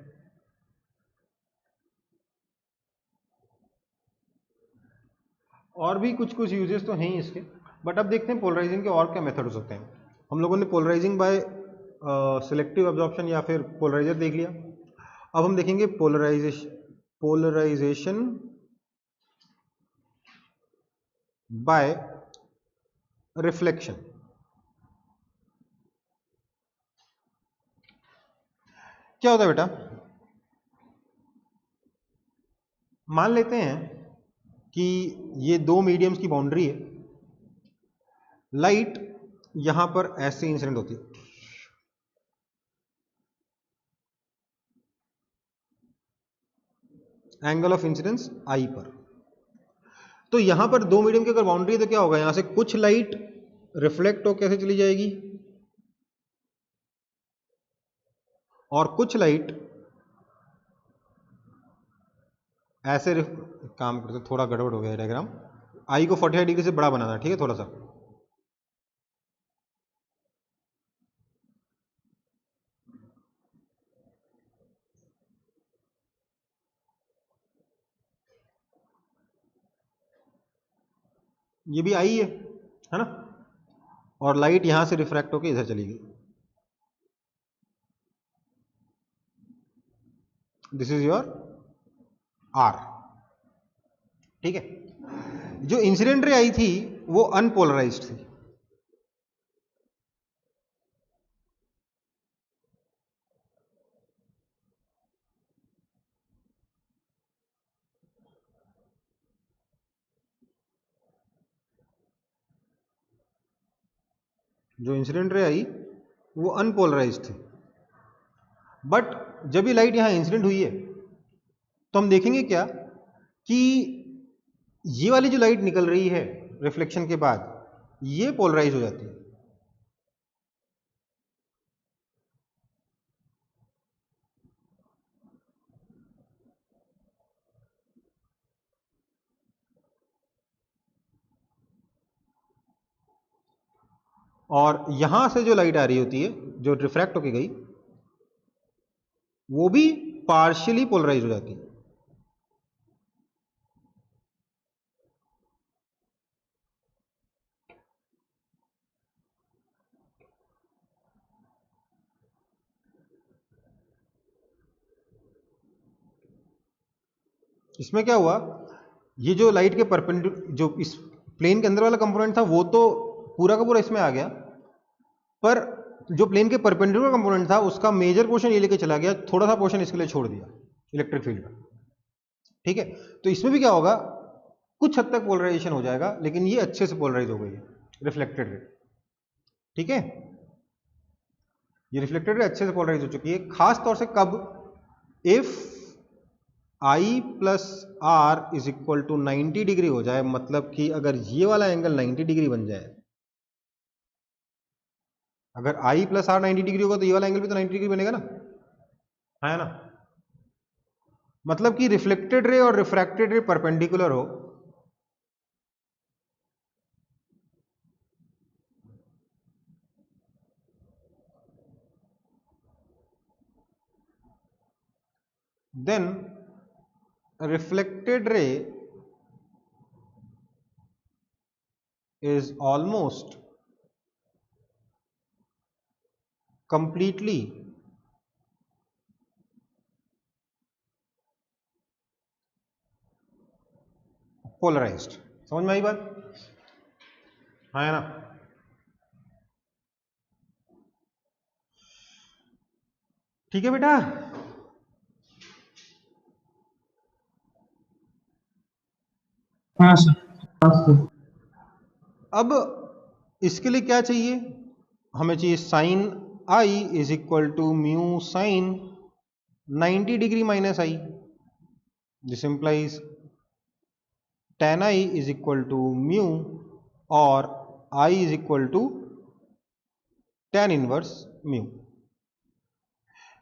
[SPEAKER 1] और भी कुछ कुछ यूजेस तो हैं ही इसके, बट अब देखते हैं पोलराइजिंग के और क्या मेथड्स होते हैं। हम लोगों ने पोलराइजिंग बाय सिलेक्टिव एब्जॉर्प्शन या फिर पोलराइजर देख लिया। अब हम देखेंगे पोलराइजेशन बाय रिफ्लेक्शन। क्या होता है बेटा, मान लेते हैं कि ये दो मीडियम्स की बाउंड्री है, लाइट यहां पर ऐसे इंसिडेंट होती है, एंगल ऑफ इंसिडेंस आई पर। तो यहां पर दो मीडियम की अगर बाउंड्री है तो क्या होगा, यहां से कुछ लाइट रिफ्लेक्ट हो कैसे चली जाएगी और कुछ लाइट ऐसे काम करते। थोड़ा गड़बड़ हो गया डायग्राम, आई को 45 डिग्री से बड़ा बनाना, ठीक है थोड़ा सा। ये भी आई है ना, और लाइट यहां से रिफ्रैक्ट होकर इधर चली गई। दिस इज योर आर, ठीक है। जो इंसिडेंट रे आई थी वो अनपोलराइज्ड थी, जो इंसिडेंट रे आई वो अनपोलराइज्ड थी। बट जब ये लाइट यहां इंसिडेंट हुई है तो हम देखेंगे क्या कि ये वाली जो लाइट निकल रही है रिफ्लेक्शन के बाद, ये पोलराइज हो जाती है। और यहां से जो लाइट आ रही होती है जो रिफ्रैक्ट होके गई, वो भी पार्शियली पोलराइज हो जाती है। इसमें क्या हुआ, ये जो लाइट के परपेंडिकुलर जो इस प्लेन के अंदर वाला कंपोनेंट था वो तो पूरा का पूरा इसमें आ गया, पर जो प्लेन के परपेंडिकुलर कंपोनेंट था उसका मेजर पोर्शन ये लेके चला गया, थोड़ा सा पोर्शन इसके लिए छोड़ दिया इलेक्ट्रिक फील्ड का, ठीक है। तो इसमें भी क्या होगा, कुछ हद तक पोलराइजेशन हो जाएगा, लेकिन ये अच्छे से पोलराइज हो गई है रिफ्लेक्टेड रे, ठीक है। ये रिफ्लेक्टेड रे अच्छे से पोलराइज हो चुकी है, खास तौर से कब, if I plus R is equal to 90 degree हो जाए, मतलब कि अगर ये वाला एंगल 90 डिग्री बन जाए, अगर आई प्लस आर 90 डिग्री होगा तो ये वाला एंगल भी तो 90 डिग्री बनेगा ना, है ना। मतलब कि रिफ्लेक्टेड रे और रिफ्रैक्टेड रे परपेंडिकुलर हो, then reflected ray is almost completely polarized। समझ में आई बात, हाँ है ना। ठीक है बेटा,
[SPEAKER 2] हाँ सर।
[SPEAKER 5] हाँ सर।
[SPEAKER 1] अब इसके लिए क्या चाहिए, हमें चाहिए sine I is equal to mu sine 90 degree minus I, this implies tan i is equal to mu और i is equal to tan inverse mu.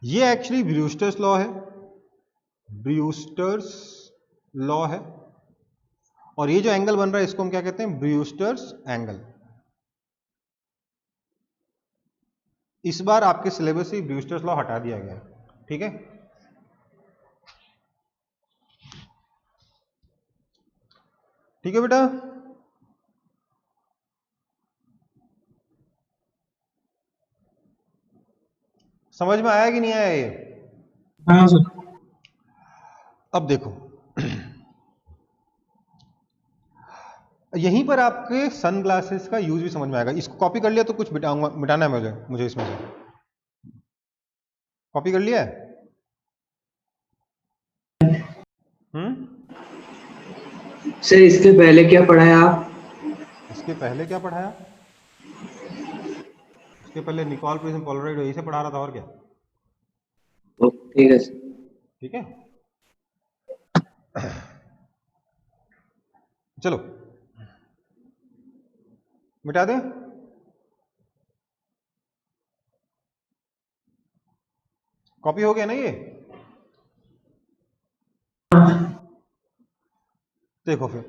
[SPEAKER 1] ये एक्चुअली ब्रूस्टर्स लॉ है, ब्रूस्टर्स लॉ है, और ये जो एंगल बन रहा है इसको हम क्या कहते हैं, ब्रूस्टर्स एंगल। इस बार आपके सिलेबस से ब्रूस्टर्स लॉ हटा दिया गया है, ठीक है। ठीक है बेटा, समझ में आया कि नहीं आया ये?
[SPEAKER 2] हाँ सर।
[SPEAKER 1] अब देखो यहीं पर आपके सन ग्लासेस का यूज भी समझ में आएगा। इसको कॉपी कर लिया तो कुछ मिटाना है मुझे इसमें से। कॉपी कर लिया है?
[SPEAKER 5] सर इसके पहले क्या पढ़ाया आप?
[SPEAKER 1] इसके पहले क्या पढ़ाया? इसके पहले निकोल प्रिज्म पोलराइड यही से पढ़ा रहा था, और क्या?
[SPEAKER 5] ठीक है सर।
[SPEAKER 1] ठीक है, चलो मिटा दें। कॉपी हो गया ना ये? देखो फिर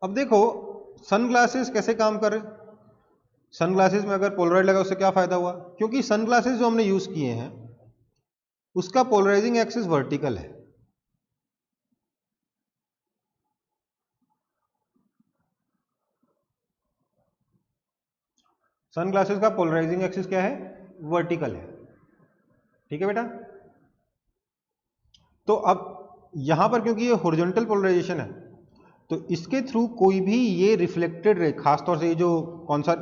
[SPEAKER 1] अब देखो सन ग्लासेस कैसे काम कर रहे। सन ग्लासेस में अगर पोलराइड लगा उससे क्या फायदा हुआ? क्योंकि सन ग्लासेस जो हमने यूज किए हैं उसका पोलराइजिंग एक्सिस वर्टिकल है। सन ग्लासेस का पोलराइजिंग एक्सिस क्या है? वर्टिकल है। ठीक है बेटा? तो अब यहां पर क्योंकि ये हॉरिजॉन्टल पोलराइजेशन है तो इसके थ्रू कोई भी ये रिफ्लेक्टेड रे, खासतौर से ये जो कौन सा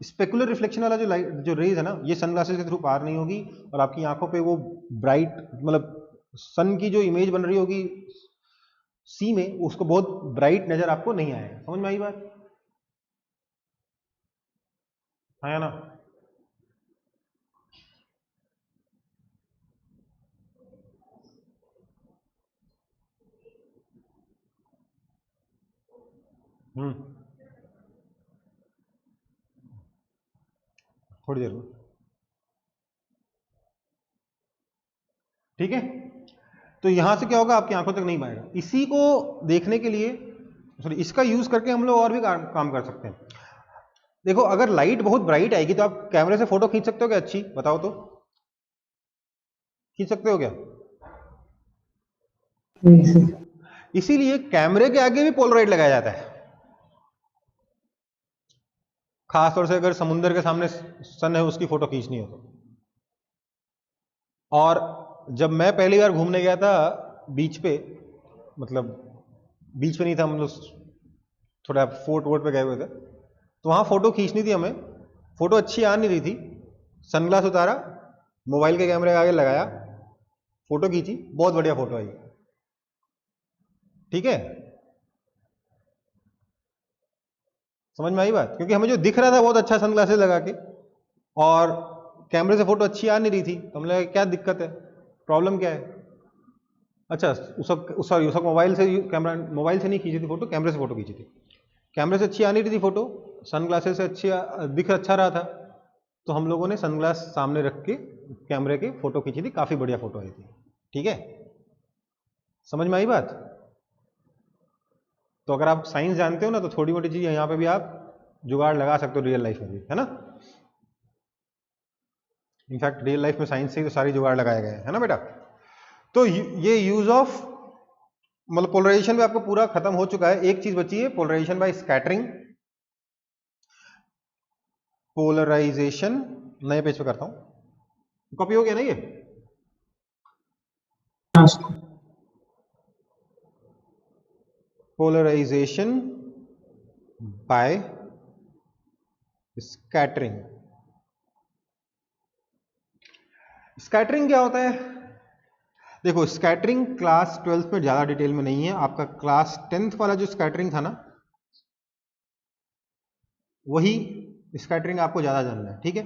[SPEAKER 1] स्पेकुलर रिफ्लेक्शन वाला जो लाइट जो रेज है ना, ये सनग्लासेस के थ्रू पार नहीं होगी और आपकी आंखों पे वो ब्राइट मतलब सन की जो इमेज बन रही होगी सी में उसको बहुत ब्राइट नजर आपको नहीं आएगा। समझ में आई बात? आया ना? थोड़ी देर में। ठीक है, तो यहां से क्या होगा, आपकी आंखों तक नहीं पाएगा। इसी को देखने के लिए सॉरी इसका यूज करके हम लोग और भी काम कर सकते हैं। देखो अगर लाइट बहुत ब्राइट आएगी तो आप कैमरे से फोटो खींच सकते हो क्या? अच्छी बताओ तो, खींच सकते हो क्या?
[SPEAKER 5] नहीं सर।
[SPEAKER 1] इसीलिए कैमरे के आगे भी पोलराइड लगाया जाता है, खासतौर से अगर समुद्र के सामने सन है उसकी फोटो खींचनी हो तो। और जब मैं पहली बार घूमने गया था बीच पे, मतलब बीच पे नहीं था, हम लोग थोड़ा फोर्ट वोर्ट पे गए हुए थे, तो वहां फोटो खींचनी थी हमें। फोटो अच्छी आ नहीं रही थी, सनग्लास उतारा, मोबाइल के कैमरे के आगे लगाया, फोटो खींची, बहुत बढ़िया फोटो आई। ठीक है, समझ में आई बात? क्योंकि हमें जो दिख रहा था बहुत अच्छा सनग्लासेस लगा के, और कैमरे से फोटो अच्छी आ नहीं रही थी, तो हमने लगा क्या दिक्कत है, प्रॉब्लम क्या है? अच्छा उस वक्त मोबाइल से कैमरा, मोबाइल से नहीं खींची थी फोटो, कैमरे से फोटो खींची थी। कैमरे से अच्छी आ नहीं रही थी फोटो, सनग्लासेस से अच्छी दिख अच्छा रहा था, तो हम लोगों ने सनग्लास सामने रख के कैमरे के फोटो खींची थी, काफी बढ़िया फोटो आई थी। ठीक है, समझ में आई बात? तो अगर आप साइंस जानते हो ना तो थोड़ी मोटी चीज यहाँ पे भी आप जुगाड़ लगा सकते हो रियल लाइफ में भी, है ना? इनफैक्ट रियल लाइफ में साइंस से ही तो सारी जुगाड़ लगाए गए हैं, है ना बेटा? तो ये यूज ऑफ मतलब पोलराइजेशन भी आपको पूरा खत्म हो चुका है। एक चीज बची है, पोलराइजेशन बाय स्कैटरिंग। पोलराइजेशन नए पेज पे करता हूं, कॉपी हो गया ना ये?
[SPEAKER 2] हाँ sir.
[SPEAKER 1] Polarisation by scattering. Scattering क्या होता है? देखो स्कैटरिंग क्लास 12th में ज्यादा डिटेल में नहीं है, आपका क्लास 10th वाला जो स्कैटरिंग था ना वही स्कैटरिंग आपको ज्यादा जानना है। ठीक है,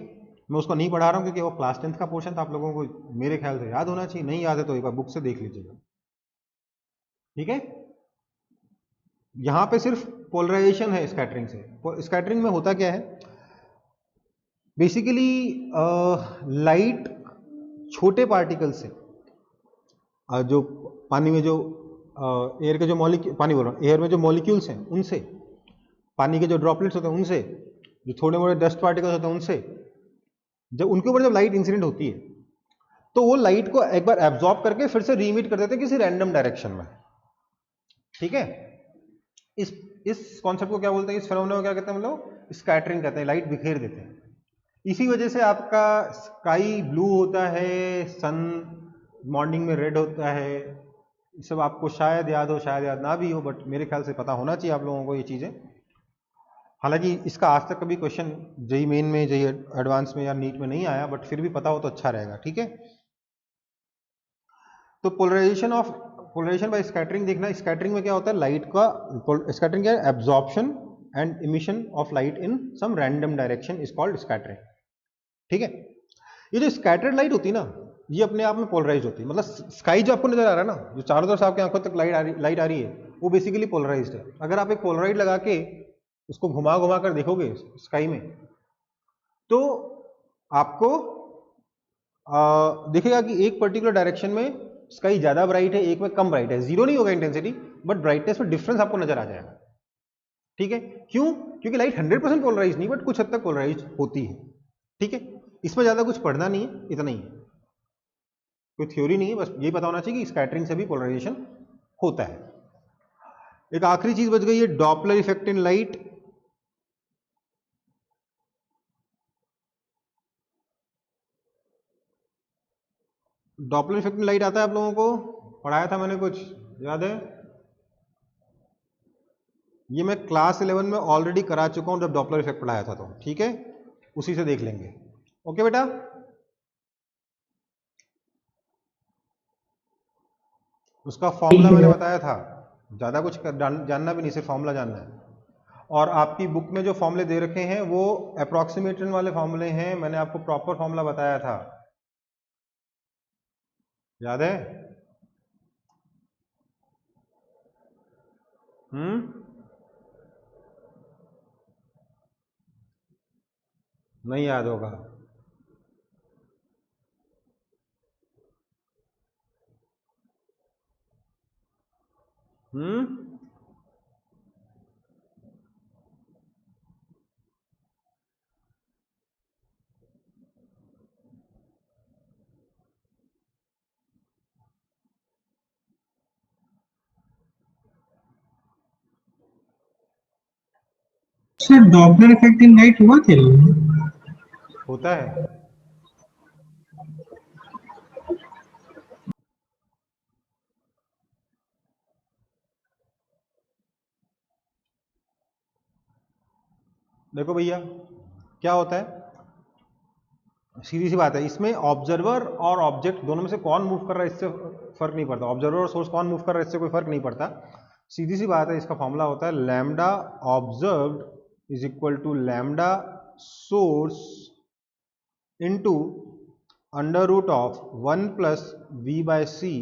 [SPEAKER 1] मैं उसको नहीं पढ़ा रहा हूं क्योंकि वो क्लास 10th का पोर्शन था, आप लोगों को मेरे ख्याल से याद होना चाहिए, नहीं याद है तो एक बार बुक से देख लीजिएगा। ठीक है, यहां पे सिर्फ पोलराइजेशन है स्कैटरिंग से। स्कैटरिंग में होता क्या है, बेसिकली लाइट छोटे पार्टिकल से जो पानी में जो एयर के जो पानी बोल रहा हूँ, एयर में जो मॉलिक्यूल्स हैं उनसे, पानी के जो ड्रॉपलेट्स होते हैं उनसे, जो थोड़े मोटे डस्ट पार्टिकल्स होते हैं उनसे, जब उनके ऊपर जब लाइट इंसिडेंट होती है तो वो लाइट को एक बार एब्जॉर्ब करके फिर से रीमिट कर देते हैं किसी रैंडम डायरेक्शन में। ठीक है, इस कॉन्सेप्ट को क्या बोलते हैं, इस फेनोमेनन को क्या कहते हैं हम लोग, स्कैटरिंग कहते हैं, लाइट बिखेर देते हैं। इसी वजह से आपका स्काई ब्लू होता है, सन मॉर्निंग में रेड होता है। ये सब आपको शायद याद हो, शायद याद ना भी हो, बट मेरे ख्याल से पता होना चाहिए आप लोगों को ये चीज़ें। हालांकि इसका आज तक कभी क्वेश्चन जेई मेन में, जेई एडवांस में या नीट में नहीं आया, बट फिर भी पता हो तो अच्छा रहेगा, ठीक है। तो पोलराइजेशन बाय स्कैटरिंग देखना, स्कैटरिंग में क्या होता है, लाइट का स्कैटरिंग क्या है, absorption and emission of light in some random direction is called scattering, ठीक है। ये जो स्कैटर्ड लाइट होती है ना, ये अपने आप में पोलराइज होती है। मतलब स्काई जो आपको नजर आ रहा है ना, जो चारों तरफ से आपकी आंखों तक लाइट आ रही है, वो बेसिकली पोलराइज्ड है। अगर आप एक पोलराइड लगा के उसको घुमा घुमा कर देखोगे स्काई में, तो आपको दिखेगा कि एक पर्टिकुलर डायरेक्शन में स्काई ज्यादा ब्राइट है, एक में कम ब्राइट है। जीरो नहीं होगा इंटेंसिटी, बट ब्राइटनेस में डिफरेंस आपको नजर आ जाएगा, ठीक है। क्यों? क्योंकि लाइट 100% पोलराइज नहीं, बट कुछ हद तक पोलराइज होती है, ठीक है। इसमें ज्यादा कुछ पढ़ना नहीं है, इतना ही है, कोई थ्योरी नहीं है, बस यही पता होना चाहिए कि स्कैटरिंग से भी पोलराइजेशन होता है। एक आखिरी चीज बच गई है, Doppler effect in light. Doppler effect in light आता है आप लोगों को, पढ़ाया था मैंने, कुछ याद है? ये मैं क्लास 11 में ऑलरेडी करा चुका हूं जब डॉपलर इफेक्ट पढ़ाया था, तो ठीक है, उसी से देख लेंगे। ओके बेटा, उसका फॉर्मूला मैंने बताया था, ज्यादा कुछ जानना भी नहीं, सिर्फ फॉर्मूला जानना है। और आपकी बुक में जो फॉर्मूले दे रखे हैं वो अप्रोक्सीमेशन वाले फॉर्मूले हैं, मैंने आपको प्रॉपर फॉर्मूला बताया था, याद है? नहीं याद होगा?
[SPEAKER 2] Sir Doppler effect in light हुआ थे?
[SPEAKER 1] होता है। देखो भैया क्या होता है, सीधी सी बात है, इसमें ऑब्जर्वर और ऑब्जेक्ट दोनों में से कौन मूव कर रहा है इससे फर्क नहीं पड़ता, ऑब्जर्वर और सोर्स कौन मूव कर रहा है इससे कोई फर्क नहीं पड़ता। सीधी सी बात है, इसका फॉर्मूला होता है lambda observed is equal to lambda source into under root of 1 plus V by C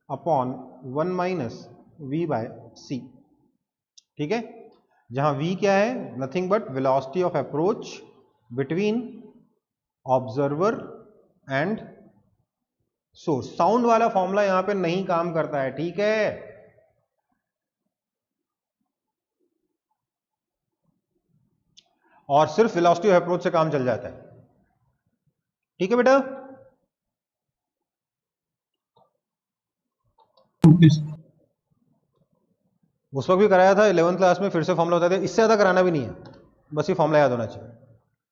[SPEAKER 1] upon 1 minus V by C, ठीक है। जहां v क्या है, nothing but velocity of approach between observer and source. Sound वाला फॉर्मूला यहां पे नहीं काम करता है, ठीक है। और सिर्फ वेलोसिटी ऑफ अप्रोच से काम चल जाता है, ठीक है बेटा। उस वक्त भी कराया था 11th क्लास में, फिर से फॉर्मूला बताते हैं, इससे ज्यादा कराना भी नहीं है, बस ये फॉर्मूला याद होना चाहिए,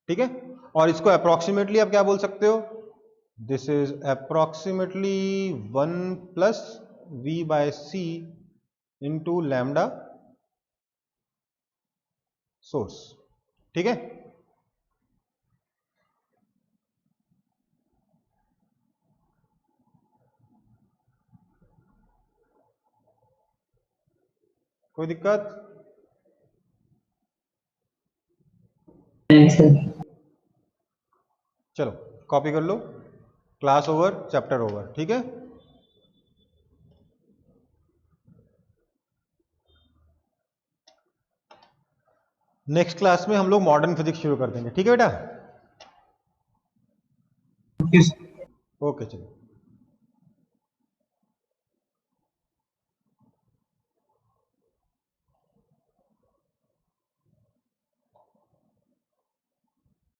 [SPEAKER 1] ठीक है। और इसको अप्रोक्सीमेटली आप क्या बोल सकते हो, this is approximately 1 plus V by C into lambda source, ठीक है। कोई दिक्कत?
[SPEAKER 5] नहीं सर।
[SPEAKER 1] चलो कॉपी कर लो, क्लास ओवर, चैप्टर ओवर, ठीक है। नेक्स्ट क्लास में हम लोग मॉडर्न फिजिक्स शुरू कर देंगे, ठीक है बेटा।
[SPEAKER 2] Okay sir.
[SPEAKER 1] ओके चलो।